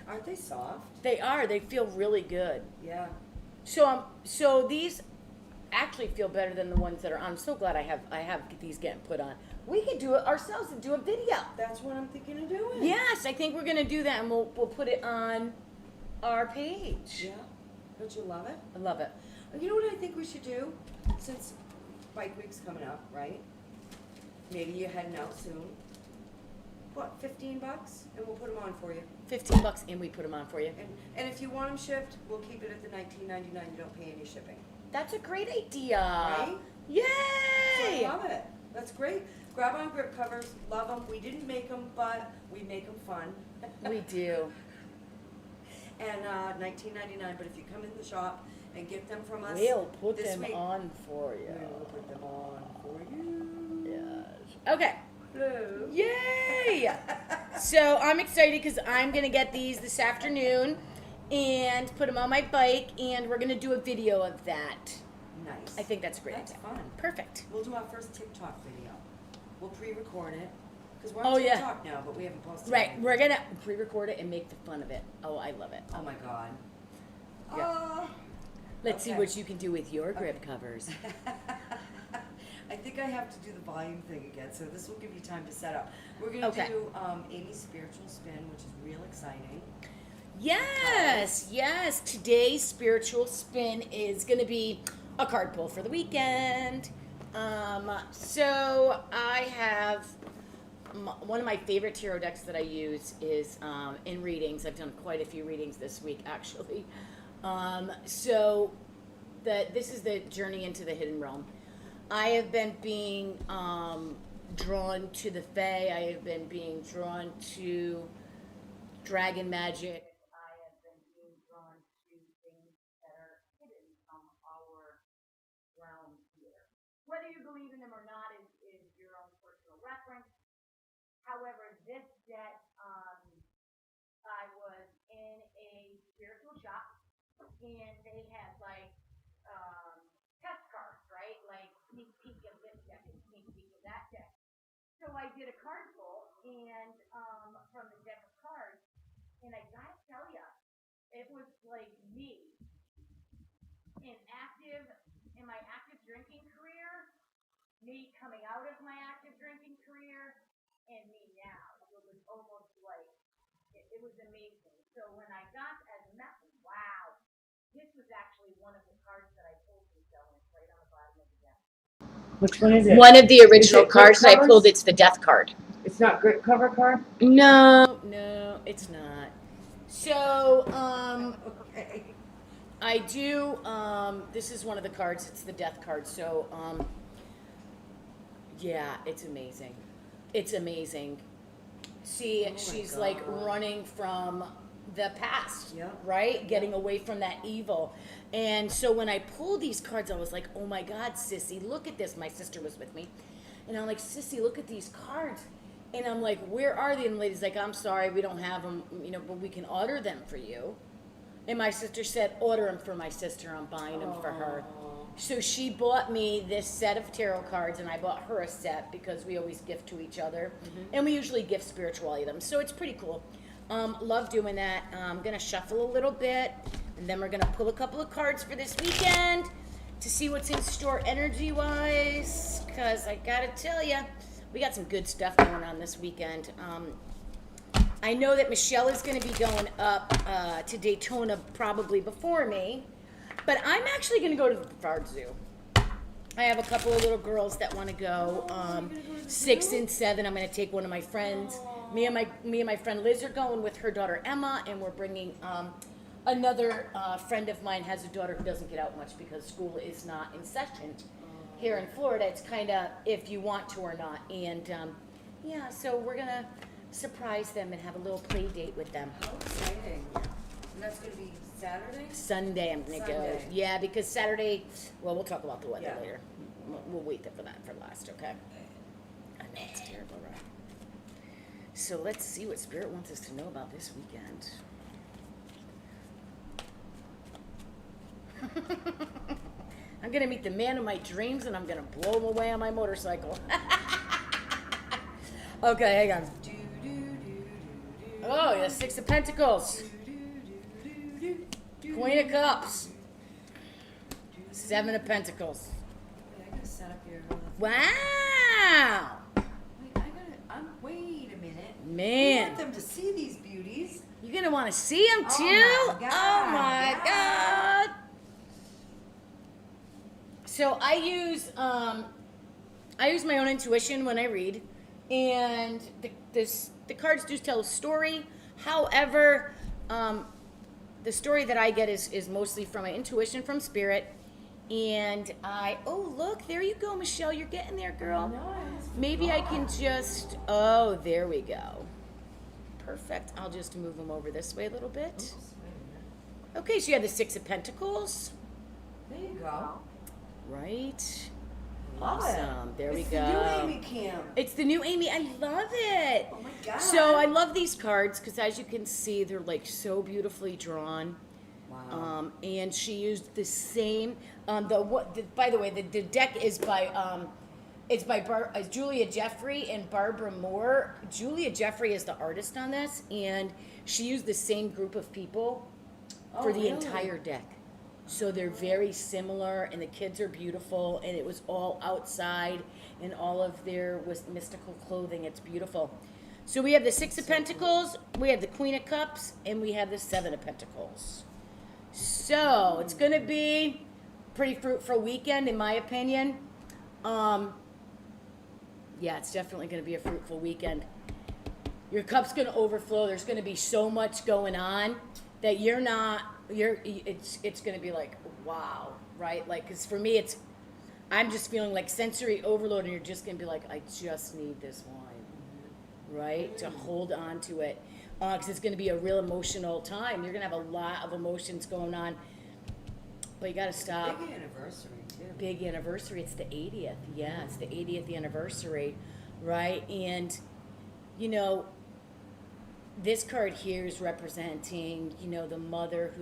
Aren't they soft? They are. They feel really good. Yeah. So these actually feel better than the ones that are on. I'm so glad I have these getting put on. We could do it ourselves and do a video. That's what I'm thinking of doing. Yes, I think we're gonna do that, and we'll put it on our page. Yeah. Don't you love it? I love it. You know what I think we should do? Since Bike Week's coming up, right? Maybe you're heading out soon. What, $15? And we'll put them on for you. $15, and we put them on for you. And if you want them shipped, we'll keep it at the $19.99. You don't pay any shipping. That's a great idea. Right? Yay! So I love it. That's great. Grab on grip covers. Love them. We didn't make them, but we make them fun. We do. And $19.99. But if you come in the shop and get them from us, We'll put this them week, on for you. we'll put them on for you. Yes. Okay. Hello. Yay! So I'm excited because I'm gonna get these this afternoon and put them on my bike, and we're gonna do a video of that. Nice. I think that's great. That's fun. Perfect. We'll do our first TikTok video. We'll pre-record it because we're Oh, on yeah. TikTok now, but we haven't posted. Right, anything. we're gonna pre-record it and make the fun of it. Oh, I love it. Oh my God. Yeah. Let's see Okay. what you can do with your grip covers. I think I have to do the volume thing again, so this will give you time to set up. We're gonna Okay. do Amy's spiritual spin, which is real exciting. Yes, yes. Today's spiritual spin is going to be a card pull for the weekend. So I have one of my favorite tarot decks that I use is in readings. I've done quite a few readings this week, actually. So this is the Journey into the Hidden Realm. I have been being drawn to the Fae. I have been being drawn to dragon magic. I have been being drawn to things that are hidden from our realm here. Whether you believe in them or not is your own personal reference. However, this deck, I was in a spiritual shop, and they had like test cards, right? Like sneak peek of this deck and sneak peek of that deck. So I did a card pull, and from the deck of cards. And I gotta tell ya, it was like me in my active drinking career, me coming out of my active drinking career, and me now. It was almost like, it was amazing. So when I got as a message, wow, this was actually one of the cards that I pulled from Dylan. It's right on the bottom of the deck. Which one is it? One of the original Is it grip cards that I covers? pulled, it's the death card. It's not grip cover card? No, it's not. So, Okay. I do, this is one of the cards, it's the death card, so, yeah, it's amazing. It's amazing. See, Oh my she's like God. running from the past, Yep. right? Getting away from that evil. And so when I pulled these cards, I was like, oh my God, Sissy, look at this. My sister was with me. And I'm like, Sissy, look at these cards. And I'm like, where are they? And the lady's like, I'm sorry, we don't have them, but we can order them for you. And my sister said, order them for my sister. I'm buying them for her. Aw. So she bought me this set of tarot cards, and I bought her a set because we always gift to each other. And we usually gift spiritual items. So it's pretty cool. Love doing that. I'm going to shuffle a little bit, and then we're going to pull a couple of cards for this weekend to see what's in store energy-wise. Because I got to tell you, we got some good stuff going on this weekend. I know that Michelle is going to be going up to Daytona probably before me, but I'm actually going to go to the Brevard Zoo. I have a couple of little girls that want to go. 6 and 7. I'm going to take one of my friends. Me and my friend Liz are going with her daughter Emma, and we're bringing another friend of mine has a daughter who doesn't get out much because school is not in session here in Florida. It's kind of if you want to or not, and yeah, so we're gonna surprise them and have a little play date with them. How exciting. And that's gonna be Saturday? Sunday I'm gonna go. Sunday. Yeah, because Saturday, well, we'll talk about the weather Yeah. later. We'll wait for that for last, okay? I know it's terrible, right? So let's see what Spirit wants us to know about this weekend. I'm gonna meet the man of my dreams, and I'm gonna blow him away on my motorcycle. Okay, hang on. Oh, yeah, 6 of Pentacles. Queen of Cups. 7 of Pentacles. Wait, I gotta set up your. Wow! Wait a minute. I Man, want them to see these beauties. you're gonna want to see them Oh too? my God, Oh my yeah. God! So I use my own intuition when I read, and the cards do tell a story. However, the story that I get is mostly from my intuition from Spirit. And oh, look, there you go, Michelle. You're getting there, girl. Nice. Maybe I can just, oh, there we go. Perfect. I'll just move them over this way a little bit. Oops, wait a minute. Okay, so you have the 6 of Pentacles. There you go. Right. Love Awesome. it. There we It's go. the new Amy Camp. It's the new Amy. I love it. Oh my God. So I love these cards because, as you can see, they're like so beautifully drawn. Wow. And she used the same. By the way, the deck is by it's by Julia Jeffrey and Barbara Moore. Julia Jeffrey is the artist on this, and she used the same group of people for the really? entire deck. So they're very similar, and the kids are beautiful, and it was all outside, and all of their was mystical clothing. It's beautiful. So we have the 6 of Pentacles, we have the Queen of Cups, and we have the 7 of Pentacles. So it's going to be pretty fruitful weekend, in my opinion. Yeah, it's definitely going to be a fruitful weekend. Your cup's going to overflow. There's going to be so much going on that it's going to be like, wow, right? Like, because for me, I'm just feeling like sensory overload, and you're just going to be like, I just need this wine, right? To hold on to it. Because it's going to be a real emotional time. You're going to have a lot of emotions going on. But you got to stop. Big anniversary, too. Big anniversary. It's the 80th. Yeah, it's the 80th anniversary, right? And, this card here is representing, the mother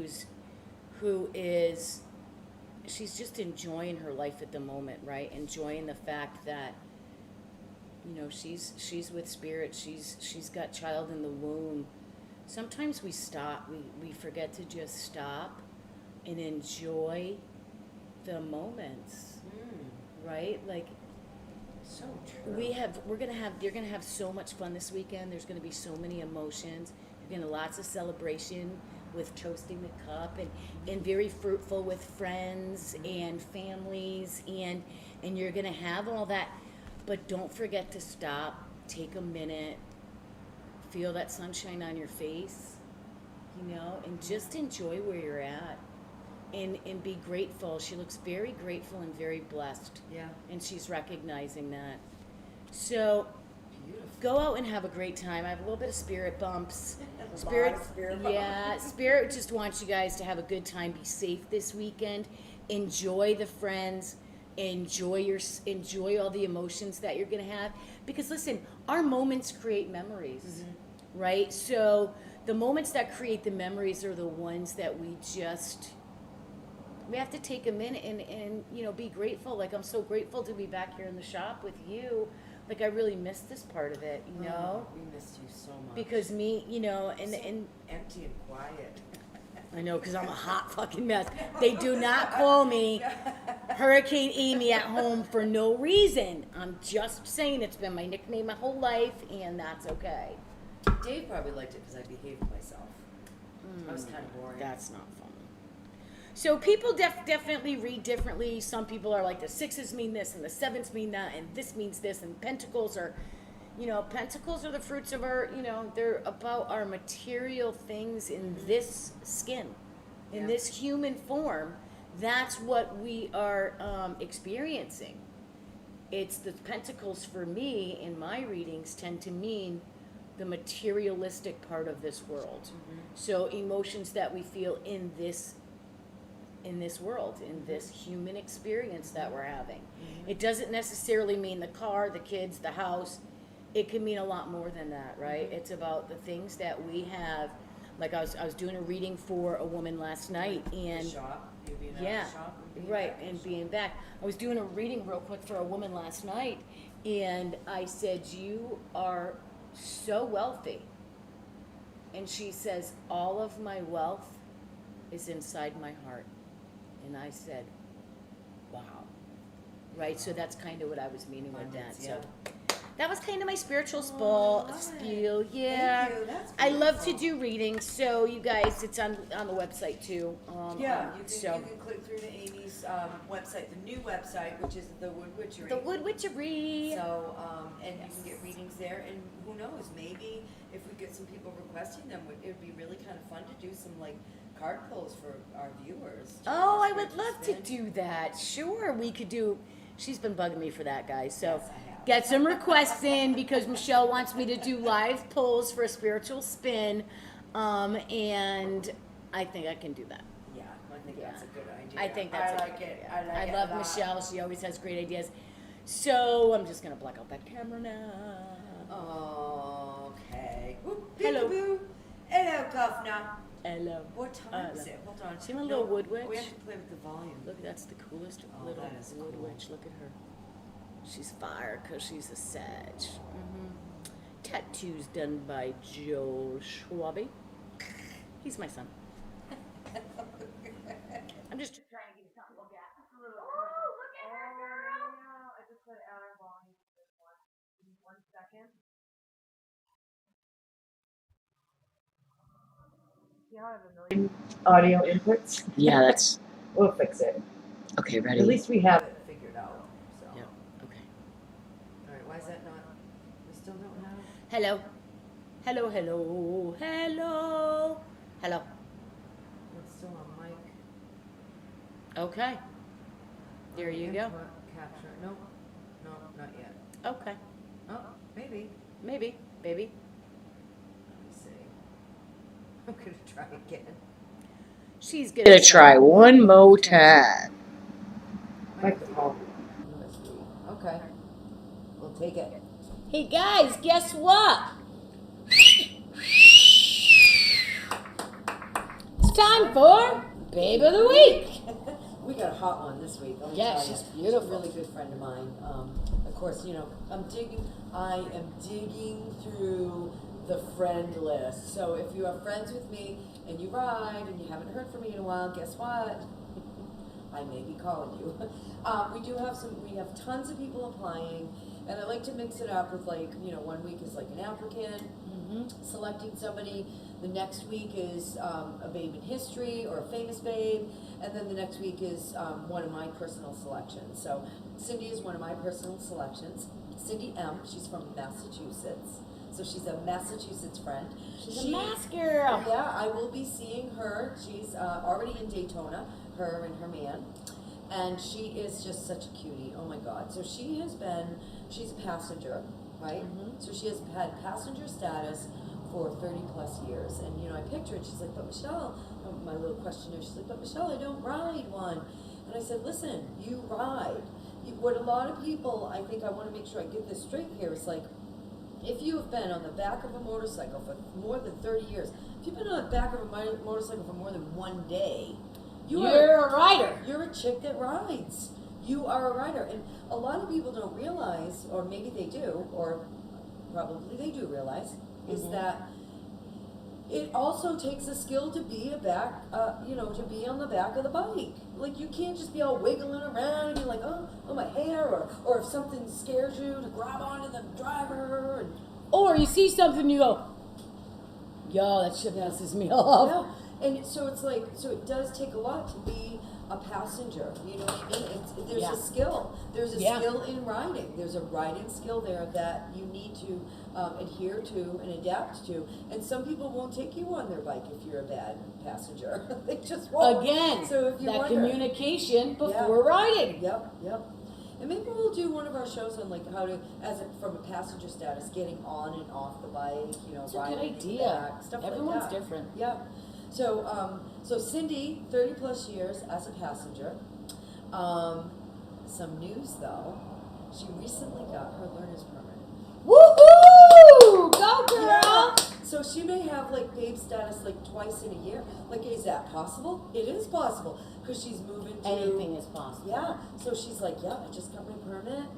she's just enjoying her life at the moment, right? Enjoying the fact that, she's with Spirit. She's got child in the womb. Sometimes we stop. We forget to just stop and enjoy the moments, right? Like, So true. you're gonna have so much fun this weekend. There's gonna be so many emotions. You're gonna lots of celebration with toasting the cup, and very fruitful with friends and families, and you're gonna have all that. But don't forget to stop, take a minute, feel that sunshine on your face, you know, and just enjoy where you're at. And be grateful. She looks very grateful and very blessed. Yeah. And she's recognizing that. So Beautiful. go out and have a great time. I have a little bit of spirit bumps. Spirit bumps. Yeah, Spirit just wants you guys to have a good time. Be safe this weekend. Enjoy the friends. Enjoy all the emotions that you're gonna have. Because listen, our moments create memories, right? So the moments that create the memories are the ones that we have to take a minute and you know, be grateful. Like, I'm so grateful to be back here in the shop with you. Like, I really missed this part of it, you know? We missed you so much. Because me, you know, and Empty and quiet. I know, because I'm a hot fucking mess. They do not call me Hurricane Amy at home for no reason. I'm just saying it's been my nickname my whole life, and that's okay. Dave probably liked it because I behaved myself. I was kind of boring. That's not fun. So people definitely read differently. Some people are like, the sixes mean this and the sevens mean that and this means this, and pentacles are, you know, pentacles are the fruits of our, you know, they're about our material things in this skin, in this human form. That's what we are experiencing. It's the pentacles for me in my readings tend to mean the materialistic part of this world. So emotions that we feel in this world, in this human experience that we're having. It doesn't necessarily mean the car, the kids, the house. It can mean a lot more than that, right? It's about the things that we have. Like I was doing a reading for a woman last night, and The shop. You being out yeah, of the shop and being right, back in and the being back. I was doing a reading real quick for a woman last night, and I said, "You are so wealthy." And she says, "All of my wealth is inside my heart." And I said, "Wow." Right, so that's kind of what I was meaning with that. yeah. So that was kind of my spiritual love it. spiel. Yeah. Thank you. That's I love to beautiful. do readings, so you guys, it's on the website too. Yeah, you so can click through to Amy's website, the new website, which is the Wood Witchery. the Wood Witchery. So, and you can get readings there, and who knows, maybe if we get some people requesting them, it would be really kind of fun to do some like card pulls for our viewers. Oh, I would love to do that. Sure, we could do. She's been bugging me for that, guys. So Yes, I have. get some requests in because Michelle wants me to do live pulls for a spiritual spin, and I think I can do that. Yeah, I think that's a good idea. I think that's I like it. I like I it love a lot. Michelle. She always has great ideas. So I'm just gonna black out that camera now. Okay. Whoop, Hello. peekaboo. Hello, Governor. Hello. What time is it? Hold on. See my little wood witch? We have to play with the volume. Look, that's the coolest Oh, little that is wood cool. witch. Look at her. She's fire because she's a Sag. Tattoos done by Joel Schwabe. He's my son. I'm just trying to give you something to look at. Oh, look at her, girl. I just put our volume to this one. Give me 1 second. See how I have a million audio inputs? Yeah, that's We'll fix it. okay. At Ready? least we have it figured out. So. Yeah. Okay. All right, why is that not? We still don't have. Hello. Hello. Hello. Hello. Hello. It's still on mic. Okay. There you go. Input capture. Nope. No, not yet. Okay. Oh, maybe. Maybe. Baby. Let me see. I'm gonna try again. She's gonna try one more time. Microphone. Okay. We'll take it. Hey guys, guess what? It's time for Babe of the Week. We got a hot one this week. Let me Yeah, tell she's you. beautiful. She's a really good friend of mine. Of course, you know, I am digging through the friend list. So if you are friends with me and you ride and you haven't heard from me in a while, guess what? I may be calling you. We have tons of people applying, and I like to mix it up with, like, you know, 1 week is like an applicant, selecting somebody. The next week is a babe in history or a famous babe, and then the next week is one of my personal selections. So Cindy is one of my personal selections. Cindy M. She's from Massachusetts. So So she's a Massachusetts friend. She's a Mass girl. Yeah, I will be seeing her. She's already in Daytona, her and her man. And she is just such a cutie. Oh my God. So she's a passenger, right? So she has had passenger status for 30 plus years. And I picked her and she's like, but Michelle, my little questionnaire, she's like, but Michelle, I don't ride one. And I said, listen, you ride. What a lot of people, I think I want to make sure I get this straight here, is like, if you have been on the back of a motorcycle for more than 30 years, if you've been on the back of a motorcycle for more than one day, you're a rider. You're a chick that rides. You are a rider. And a lot of people don't realize, or maybe they do, or probably they do realize, is that it also takes a skill to be to be on the back of the bike. Like, you can't just be all wiggling around and be like, oh my hair, or if something scares you, to grab onto the driver. Or you see something, you go, yo, that shit pisses me off. Yeah. And so it's like, so it does take a lot to be a passenger. You know what I mean? There's a skill. There's a skill in riding. There's a riding skill there that you need to adhere to and adapt to. And some people won't take you on their bike if you're a bad passenger. They just won't. Again, so if you that wonder, communication before riding. Yep. And maybe we'll do one of our shows on like how to, from a passenger status, getting on and off the bike. It's a riding good idea. back, stuff Everyone's like that. different. Yeah. So Cindy, 30 plus years as a passenger. Some news though, she recently got her learner's permit. Woohoo! Go girl! Yeah. So she may have like babe status like twice in a year. Like, is that possible? It is possible, because she's moving to... Anything is possible. Yeah. So she's like, yeah, I just got my permit.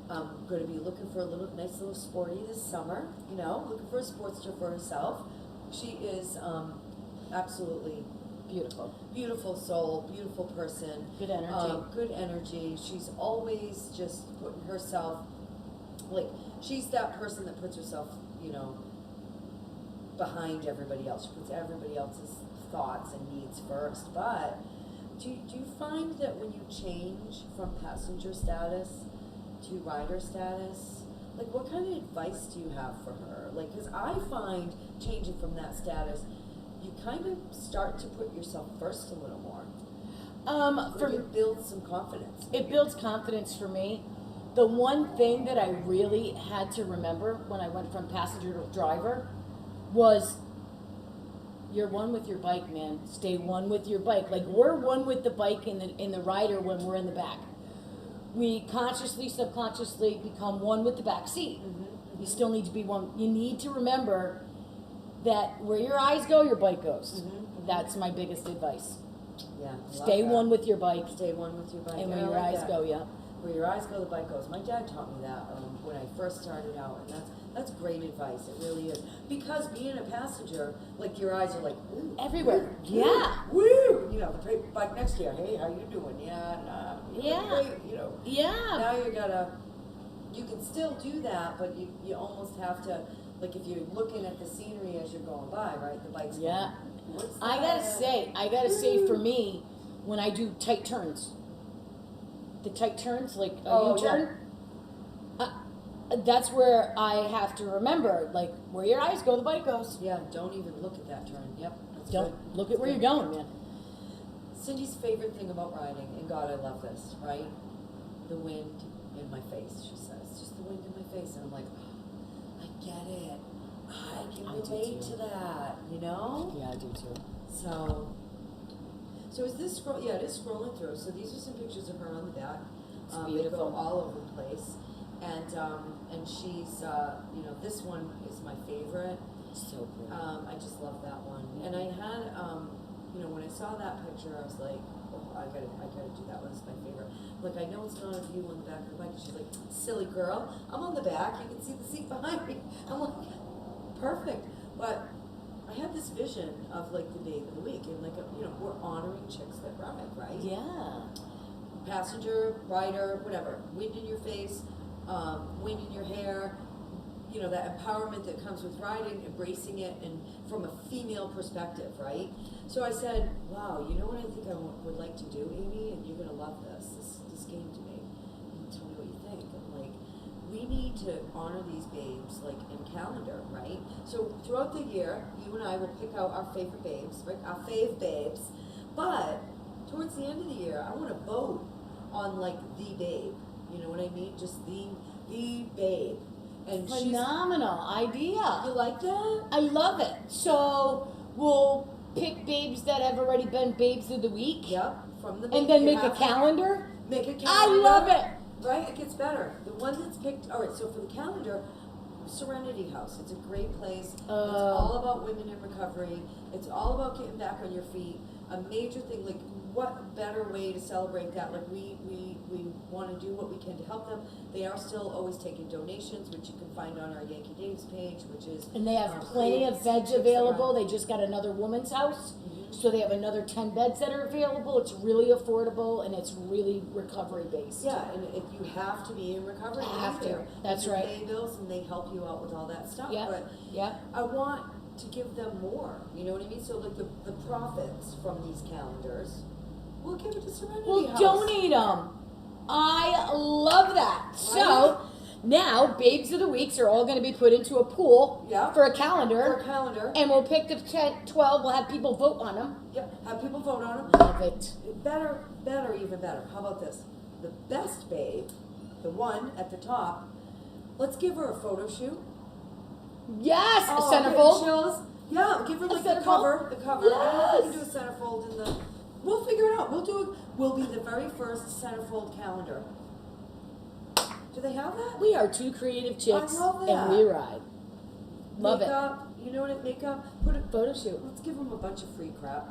I'm going to be looking for a nice little sporty this summer, looking for a sportster for herself. She is absolutely beautiful soul, beautiful person. Good energy. Good energy. She's always just putting herself, like, she's that person that puts herself, behind everybody else. She puts everybody else's thoughts and needs first. But do you find that when you change from passenger status to rider status, like, what kind of advice do you have for her? Like, because I find changing from that status, you kind of start to put yourself first a little more. It builds some confidence. It builds confidence for me. The one thing that I really had to remember when I went from passenger to driver was, you're one with your bike, man. Stay one with your bike. Like, we're one with the bike in the rider when we're in the back. We consciously, subconsciously become one with the back seat. You still need to be one. You need to remember that where your eyes go, your bike goes. That's my biggest advice. Yeah. Stay one with your bike. Stay one with your bike. And where your eyes go, Where your eyes go, the bike goes. My dad taught me that when I first started out, and that's great advice. It really is, because being a passenger, like, your eyes are like, ooh, everywhere. Woo, Yeah. Woo! The bike next to you. Hey, how you doing? Yeah. Nah, Yeah. great, Yeah. Now you can still do that, but you almost have to, like, if you're looking at the scenery as you're going by, right? The bike's going, what's that? I gotta say, for me, when I do tight turns, the tight turns, like a U-turn, that's where I have to remember, like, where your eyes go, the bike goes. Yeah, don't even look at that turn. Yep. Don't look at where you're going, man. Cindy's favorite thing about riding, and God, I love this, right? The wind in my face, she says. Just the wind in my face. And I'm like, oh, I get it. I can relate to that, Yeah, I do too. So is this yeah, it is scrolling through. So these are some pictures of her on the back. It's They beautiful. go all over the place. And she's, this one is my favorite. So pretty. I just love that one. And I had, when I saw that picture, I was like, oh, I gotta do that one. It's my favorite. Like, I know it's not a view on the back of the bike. She's like, silly girl, I'm on the back. You can see the seat behind me. I'm like, perfect. But I had this vision of, like, the day of the week, and, like, we're honoring chicks that ride, right? Yeah. Passenger, rider, whatever. Wind in your face, wind in your hair. That empowerment that comes with riding, embracing it, and from a female perspective, right? So I said, wow, you know what I think I would like to do, Amy? And you're going to love this. This came to me. And tell me what you think. I'm like, we need need to honor these babes, like, in calendar, right? So throughout the year, you and I will pick out our favorite babes, right? Our fave babes. But towards the end of the year, I want to vote on, like, the babe. You know what I mean? Just the babe. And Phenomenal idea. You like that? I love it. So we'll pick babes that have already been babes of the week. Yep. From the And then make a calendar. Make a calendar. I love it. Right? It gets better. The one that's picked, all right, so for the calendar, Serenity House. It's a great place. It's all about women in recovery. It's all about getting back on your feet. A major thing, like, what better way to celebrate that? Like, we want to do what we can to help them. They are still always taking donations, which you can find on our Yankee Dave's page, which is... And they have plenty of beds available. They just got another woman's house. So they have another 10 beds that are available. It's really affordable and it's really recovery based. Yeah, and if you have to be in recovery, you have to. That's you right. pay bills and they help you out with all that stuff. Yeah. But Yeah. I want to give them more. You know what I mean? So like the profits from these calendars, we'll give it to Serenity We'll House. donate them. I love that. Right? So now, babes of the weeks are all going to be put into a pool Yeah. for a calendar. For a calendar. And we'll pick the 10, 12. We'll have people vote on them. Yep. Have people vote on them. Love it. Better, even better. How about this? The best babe, the one at the top, let's give her a photo shoot. Yes, a I'm getting centerfold. chills. Yeah, give her like the centerfold? cover. The cover. I don't know if we can do a Yes. centerfold in the. We'll figure it out. We'll do it. We'll be the very first centerfold calendar. Do they have that? We are two creative chicks, I love that. and we ride. Love Makeup. You know what it? Makeup. Put it. Photo shoot. Let's give them a bunch of free crap.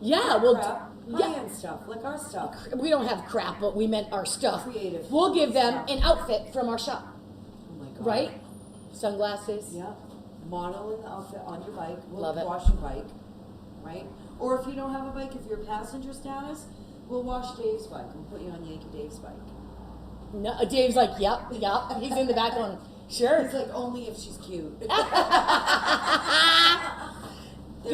Yeah, we'll. Crap. Yeah, High-end stuff, like our stuff. we don't have crap, but we meant our stuff. Creative. We'll give them stuff. an outfit from our shop, Oh my god. right? Sunglasses. Yeah. Model in the outfit on your bike. We'll Love it. wash your bike, right? Or if you don't have a bike, if you're passenger status, we'll wash Dave's bike. We'll put you on Yankee Dave's bike. No, Dave's like, yep. He's in the back going, sure. It's like only if she's cute. They're Good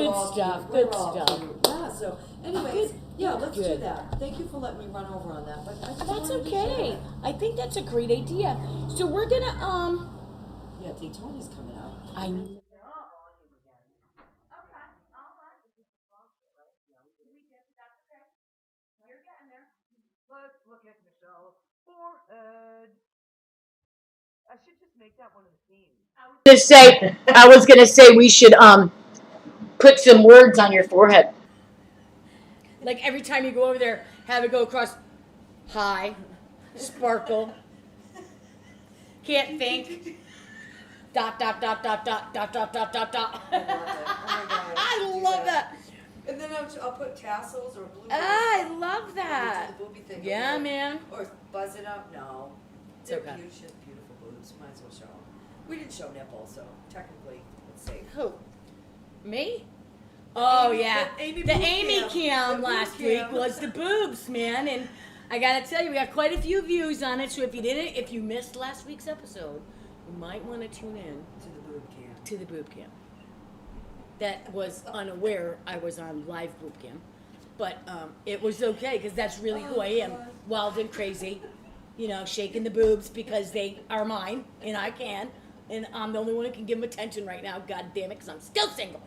all stuff, cute. good We're all stuff. cute. Yeah. So, anyways, yeah, let's do Good. that. Thank you for letting me run over on that. But I just That's wanted to share okay. it. I think that's a great idea. So we're gonna Yeah, Daytona's coming out. I They're all volume again. Okay, all right. It's just a sponsor, right? Yeah, we did. We did, but that's okay. You're getting there. Let's look at Michelle's forehead. I should just make that one of the themes. I was gonna say we should put some words on your forehead. Like every time you go over there, have it go across high, sparkle, can't think. Dot dot dot dot dot dot dot dot dot dot. I love it. Oh my God, I do love that. And then I'll put tassels or blue. I love that. The booby thing. Yeah, man. Or buzz it up. No. It's They're okay. beautiful, beautiful boobs. Might as well show them. We didn't show nipple, so technically it's safe. Who? Me? Oh Amy- yeah, the Amy the boob Amy cam. cam The last boob week cam. was the boobs, man, and I gotta tell you, we got quite a few views on it. So if you missed last week's episode, you might want to tune in To the boob cam. to the boob cam. That was unaware I was on live boob cam, but it was okay because that's really who I am, God. wild and crazy, you know, shaking the boobs because they are mine and I can, and I'm the only one who can give them attention right now. God damn it, because I'm still single,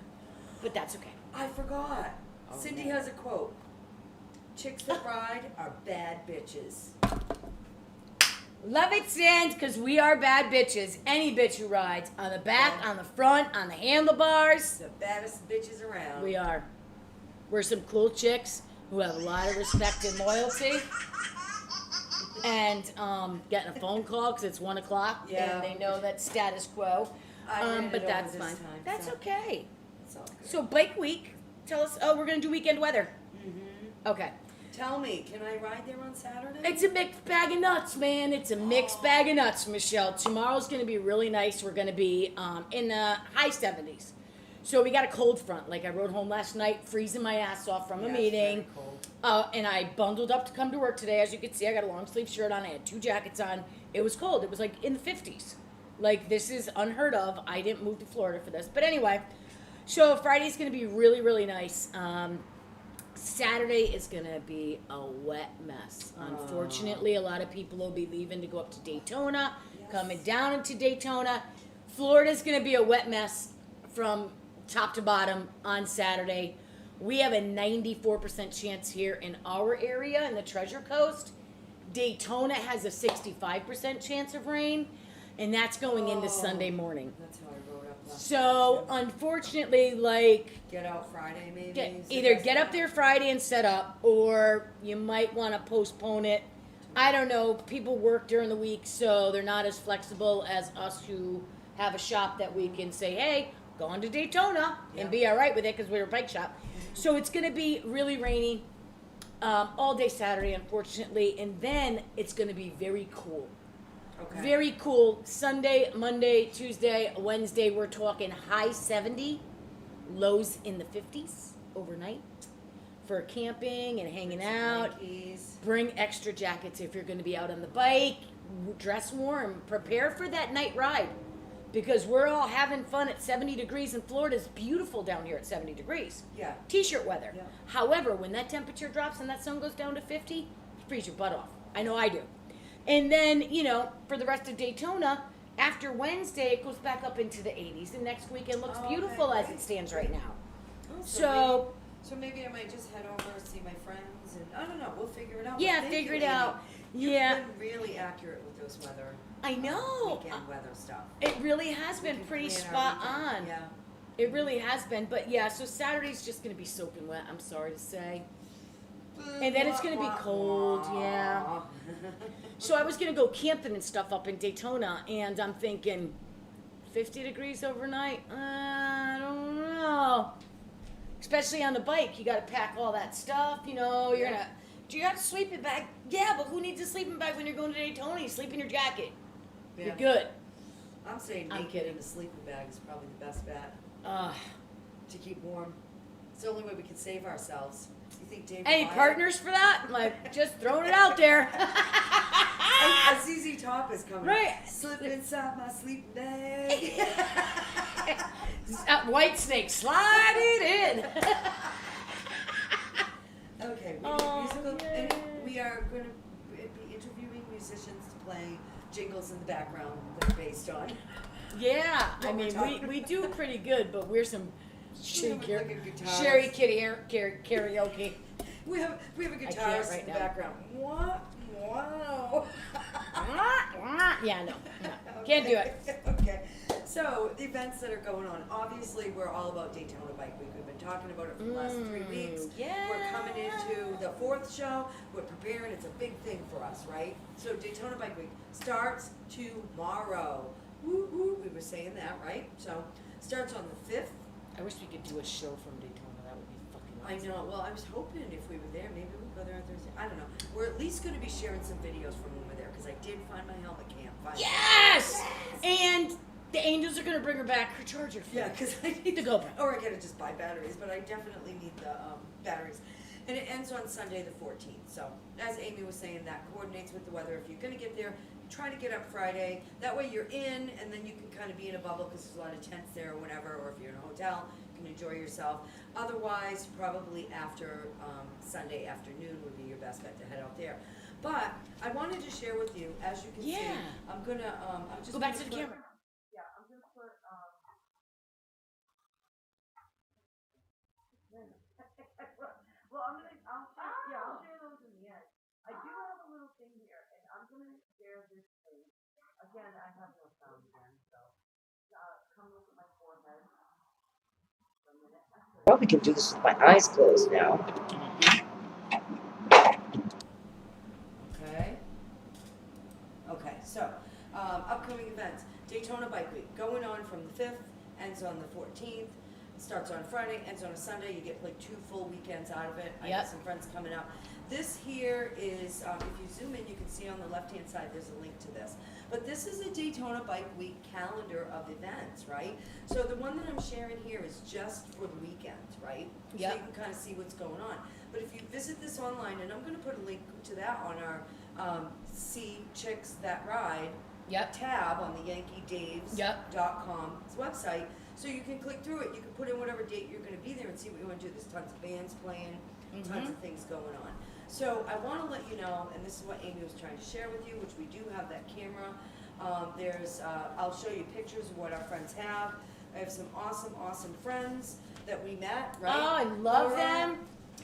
but that's okay. I forgot. Oh, Cindy yeah. has a quote. Chicks that ride are bad bitches. Love it, Sands, because we are bad bitches. Any bitch who rides on the back, on the front, on the handlebars. The baddest bitches around. We are. We're some cool chicks who have a lot of respect and loyalty. And getting a phone call because it's 1 o'clock Yeah. and they know that's status quo. I ran it But over that's this fine. time, That's so okay. it's all good. So Bike Week, tell us. Oh, we're gonna do weekend weather. Mm-hmm. Okay. Tell me, can I ride there on Saturday? It's a mixed bag of nuts, man. It's a mixed bag of nuts, Michelle. Tomorrow's going to be really nice. We're going to be in the high 70s. So we got a cold front. Like I rode home last night, freezing my ass off from a Yeah, it's meeting. very cold. And I bundled up to come to work today. As you can see, I got a long sleeve shirt on. I had 2 jackets on. It was cold. It was like in the 50s. Like this is unheard of. I didn't move to Florida for this. But anyway, so Friday's going to be really, really nice. Saturday is going to be a wet mess. Unfortunately, a lot of people will be leaving to go up to Daytona. Yeah. coming down into Daytona. Florida's going to be a wet mess from top to bottom on Saturday. We have a 94% chance here in our area in the Treasure Coast. Daytona has a 65% chance of rain, and that's going into Sunday morning. That's how I wrote up last So, night, unfortunately, like, too. Get out Friday, maybe? is the either best get up bet. there Friday and set up, or you might want to postpone it. I don't know. People work during the week, so they're not as flexible as us who have a shop that we can say, hey, go on to Daytona and be all right with it because we're a bike shop. So it's going to be really rainy all day Saturday, unfortunately, and then it's going to be very cool. Okay. Very cool. Sunday, Monday, Tuesday, Wednesday, we're talking high 70, lows in the 50s overnight for camping and hanging out. Yankees. Bring extra jackets if you're going to be out on the bike. Dress warm. Prepare for that night ride because we're all having fun at 70 degrees, and Florida's beautiful down here at 70 degrees. Yeah. T-shirt weather. Yeah. However, when that temperature drops and that sun goes down to 50, you freeze your butt off. I know I do. And then, for the rest of Daytona, after Wednesday, it goes back up into the 80s. And next weekend looks Oh, beautiful okay, as it stands right now. Oh, So, maybe I might just head over and see my friends, and I don't know. We'll figure it out. yeah, But thank figure you, it Amy. out. You've Yeah, been really accurate with those I know. weekend weather stuff. It really has We been can pretty plan our spot weekend. on. Yeah. It really has been. But yeah, so Saturday's just going to be soaking wet, I'm sorry to say. And then it's going to be cold, yeah. So I was going to go camping and stuff up in Daytona, and I'm thinking 50 degrees overnight? I don't know. Especially on the bike, you got to pack all that stuff, you're going to... Do you have a sleeping bag? Yeah, but who needs a sleeping bag when you're going to Daytona? You sleep in your jacket. Yeah. You're good. I'm saying I'm naked kidding. in a sleeping bag is probably the best bet Uh, to keep warm. It's the only way we can save ourselves. You think Dave? any will buy it? partners for that? Like, just throwing it out there. A ZZ Top is coming. Right. Slip inside my sleeping bag. White Snake, slide it in. Okay, Oh, and yay. we are going to be interviewing musicians to play jingles in the background that are based on. Yeah, I What we're mean, talking we do pretty good, but we're some have, like, a guitarist. Sherry Kitty karaoke. We have a can't guitarist right in the now. background. What? Wow. Yeah, no, can't do it. Okay. So the events that are going on. Obviously, we're all about Daytona Bike Week. We've been talking about it for the last 3 weeks. Yeah. We're coming into the 4th show. We're preparing. It's a big thing for us, right? So Daytona Bike Week starts tomorrow. Woo woo. We were saying that, right? So starts on the 5th. I wish we could do a show from Daytona. That would be fucking I awesome. know. Well, I was hoping if we were there, maybe we'd go there on Thursday. I don't know. We're at least going to be sharing some videos from when we're there because I did find my helmet cam. Finally. Yes! And the Angels are gonna bring her back her charger. For Yeah, me. because I need The GoPro. Or I gotta just buy batteries, but I definitely need the batteries. And it ends on Sunday the 14th. So, as Amy was saying, that coordinates with the weather. If you're gonna get there, try to get up Friday. That way you're in, and then you can kind of be in a bubble because there's a lot of tents there or whatever. Or if you're in a hotel, you can enjoy yourself. Otherwise, probably after Sunday afternoon would be your best bet to head out there. But I wanted to share with you, as you can see, Yeah. I'm gonna I'm just Go back gonna to the put- camera. Yeah, I'm gonna put, well, I'll share those in the end. I do have a little thing here, and I'm gonna share this thing. Again, I have no sound again, so, come look at my forehead for a minute. Probably can do this with my eyes closed now. Okay. Okay, so, upcoming events. Daytona Bike Week, going on from the 5th, ends on the 14th, starts on Friday, ends on a Sunday. You get like 2 full weekends out of it. I Yep. have some friends coming out. This here is, if you zoom in, you can see on the left-hand side, there's a link to this. But this is a Daytona Bike Week calendar of events, right? So the one that I'm sharing here is just for the weekend, right? Yep. So you can kind of see what's going on. But if you visit this online, and I'm gonna put a link to that on our See Chicks That Ride Yep. tab on the yankeedaves.com's website, so you can click through it. You can put in whatever date you're going to be there and see what you want to do. There's tons of bands playing, tons of things going on. So I want to let you know, and this is what Amy was trying to share with you, which we do have that camera. I'll show you pictures of what our friends have. I have some awesome friends that we met, right? Oh, I love Laura, them.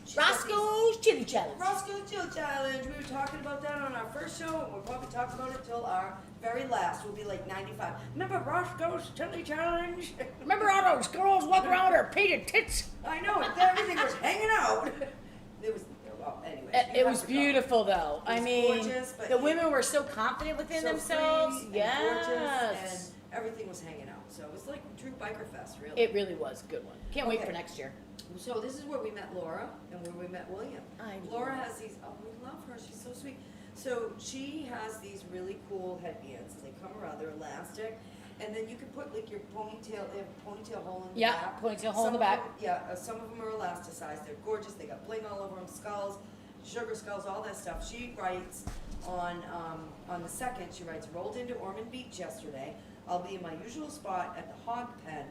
she's got Roscoe's Chili Challenge. Roscoe's Chill Challenge. We were talking about that on our first show, and we'll probably talk about it till our very last. We'll be like 95. Remember Roscoe's Chili Challenge? Remember all those girls walking around with their painted tits? I know, everything was hanging out. It was, well, anyways. It was beautiful, though. It I was mean, gorgeous, but the women were so confident within so themselves. free and Yes. gorgeous, and everything was hanging out. So it was like a true biker fest, really. It really was a good one. Can't wait Okay. for next year. So this is where we met Laura and where we met William. Laura has these, oh, we love her, she's so sweet. So she has these really cool headbands. They come around, they're elastic. And then you can put like your ponytail, they have a ponytail hole in the Yeah, back. ponytail hole in Some the of back. them- Yeah, some of them are elasticized, they're gorgeous, they got bling all over them, skulls, sugar skulls, all that stuff. She writes on the 2nd, she writes, rolled into Ormond Beach yesterday. I'll be in my usual spot at the Hog Pen,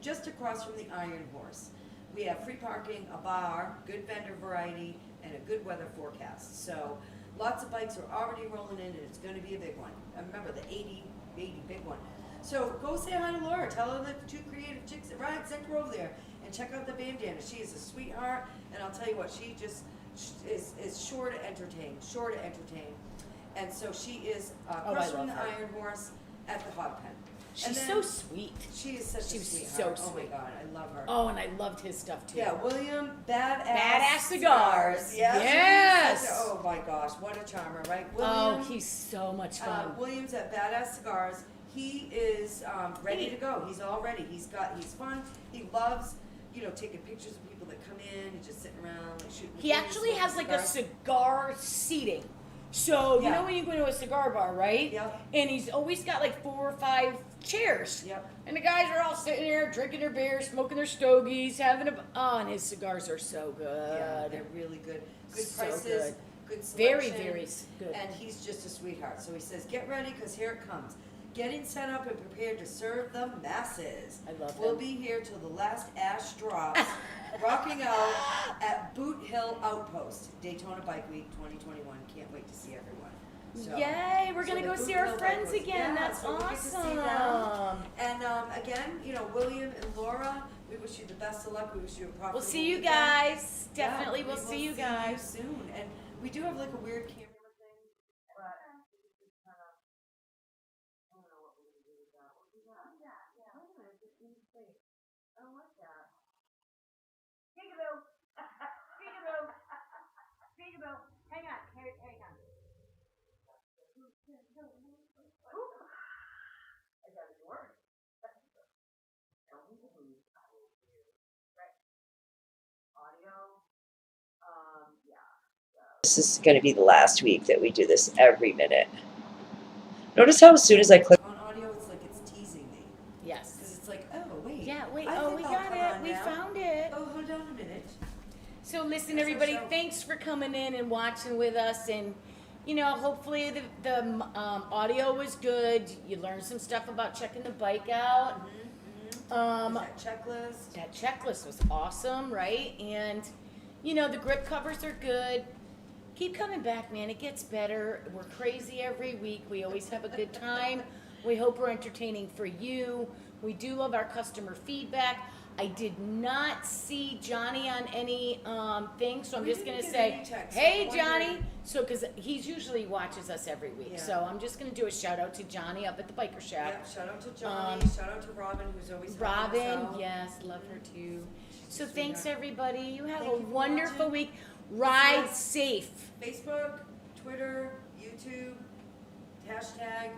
just across from the Iron Horse. We have free parking, a bar, good vendor variety, and a good weather forecast. So lots of bikes are already rolling in, and it's going to be a big one. I remember the 80 big one. So go say hi to Laura. Tell her that the 2 creative chicks that ride sent her over there, and check out the bandana. She is a sweetheart, and I'll tell you what, she just is sure to entertain. And so she is across from the love her. Iron Horse at the Hog Pen. And She's then- so sweet. She is such She a was sweetheart. so Oh my sweet. God, I love her. Oh, and I loved his stuff too. Yeah, William, Badass Cigars. Yes. Oh my gosh, what a charmer, right? Oh, William, he's so much fun. William's at Badass Cigars. He is ready to go. He's all ready. He's fun. He loves, taking pictures of people that come in and just sitting around, like shooting. He actually smoking has like a cigars. cigar seating. So, you Yeah. know when you go to a cigar bar, right? Yep. And he's always got like 4 or 5 chairs. Yep. And the guys are all sitting there drinking their beer, smoking their stogies, and his cigars are so good. Yeah, they're really good. Good So prices, good Very, selection. very good. And he's just a sweetheart. So he says, get ready, because here it comes. Getting set up and prepared to serve the masses. I love We'll him. be here till the last ash drops, rocking out at Boot Hill Outpost, Daytona Bike Week 2021. Can't wait to see everyone. So, Yay, we're going to the go Boot see our Hill friends Bike Week. again. Yeah, That's so we get to see awesome. them. And again, William and Laura, we wish you the best of luck. We wish you a profitable We'll see you weekend. guys. Yeah, Definitely, we we'll will see you guys. soon. And we do have like a weird camera thing, but it's just kind of, I don't know what we're gonna do with that. What do we got? Yeah. Wait a minute, it's in space. I don't like that. Peekaboo. Peekaboo. Peekaboo. Hang on. Hang on. I got it work. Audio. Yeah. This is going to be the last week that we do this every minute. Notice how as soon as I click On audio, it's like it's teasing me. Yes. Because it's like, oh, wait. Yeah, wait. I Oh, think we I'll got come it. on We now. found it. Oh, hold on a minute. So listen, That's our everybody, show. thanks for coming in and watching with us. And, hopefully the audio was good. You learned some stuff about checking the bike out. That checklist. That checklist was awesome, right? And, the grip covers are good. Keep coming back, man. It gets better. We're crazy every week. We always have a good time. We hope we're entertaining for you. We do love our customer feedback. I did not see Johnny on any thing, so I'm We just didn't gonna get say, any texts. hey, I'm wondering- Johnny. So, because he's usually watches us every week, Yeah. so I'm just gonna do a shout out to Johnny up at the Biker Shack. Yeah, shout out to Johnny. shout out to Robin, who's always helping us Robin, out. yes, love her too. So a thanks sweetheart. everybody. You have Thank a you for wonderful watching. week. Ride Yes. safe. Facebook, Twitter, YouTube, hashtag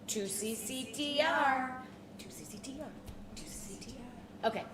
2CCTR. 2CCTR. 2CCTR. Okay.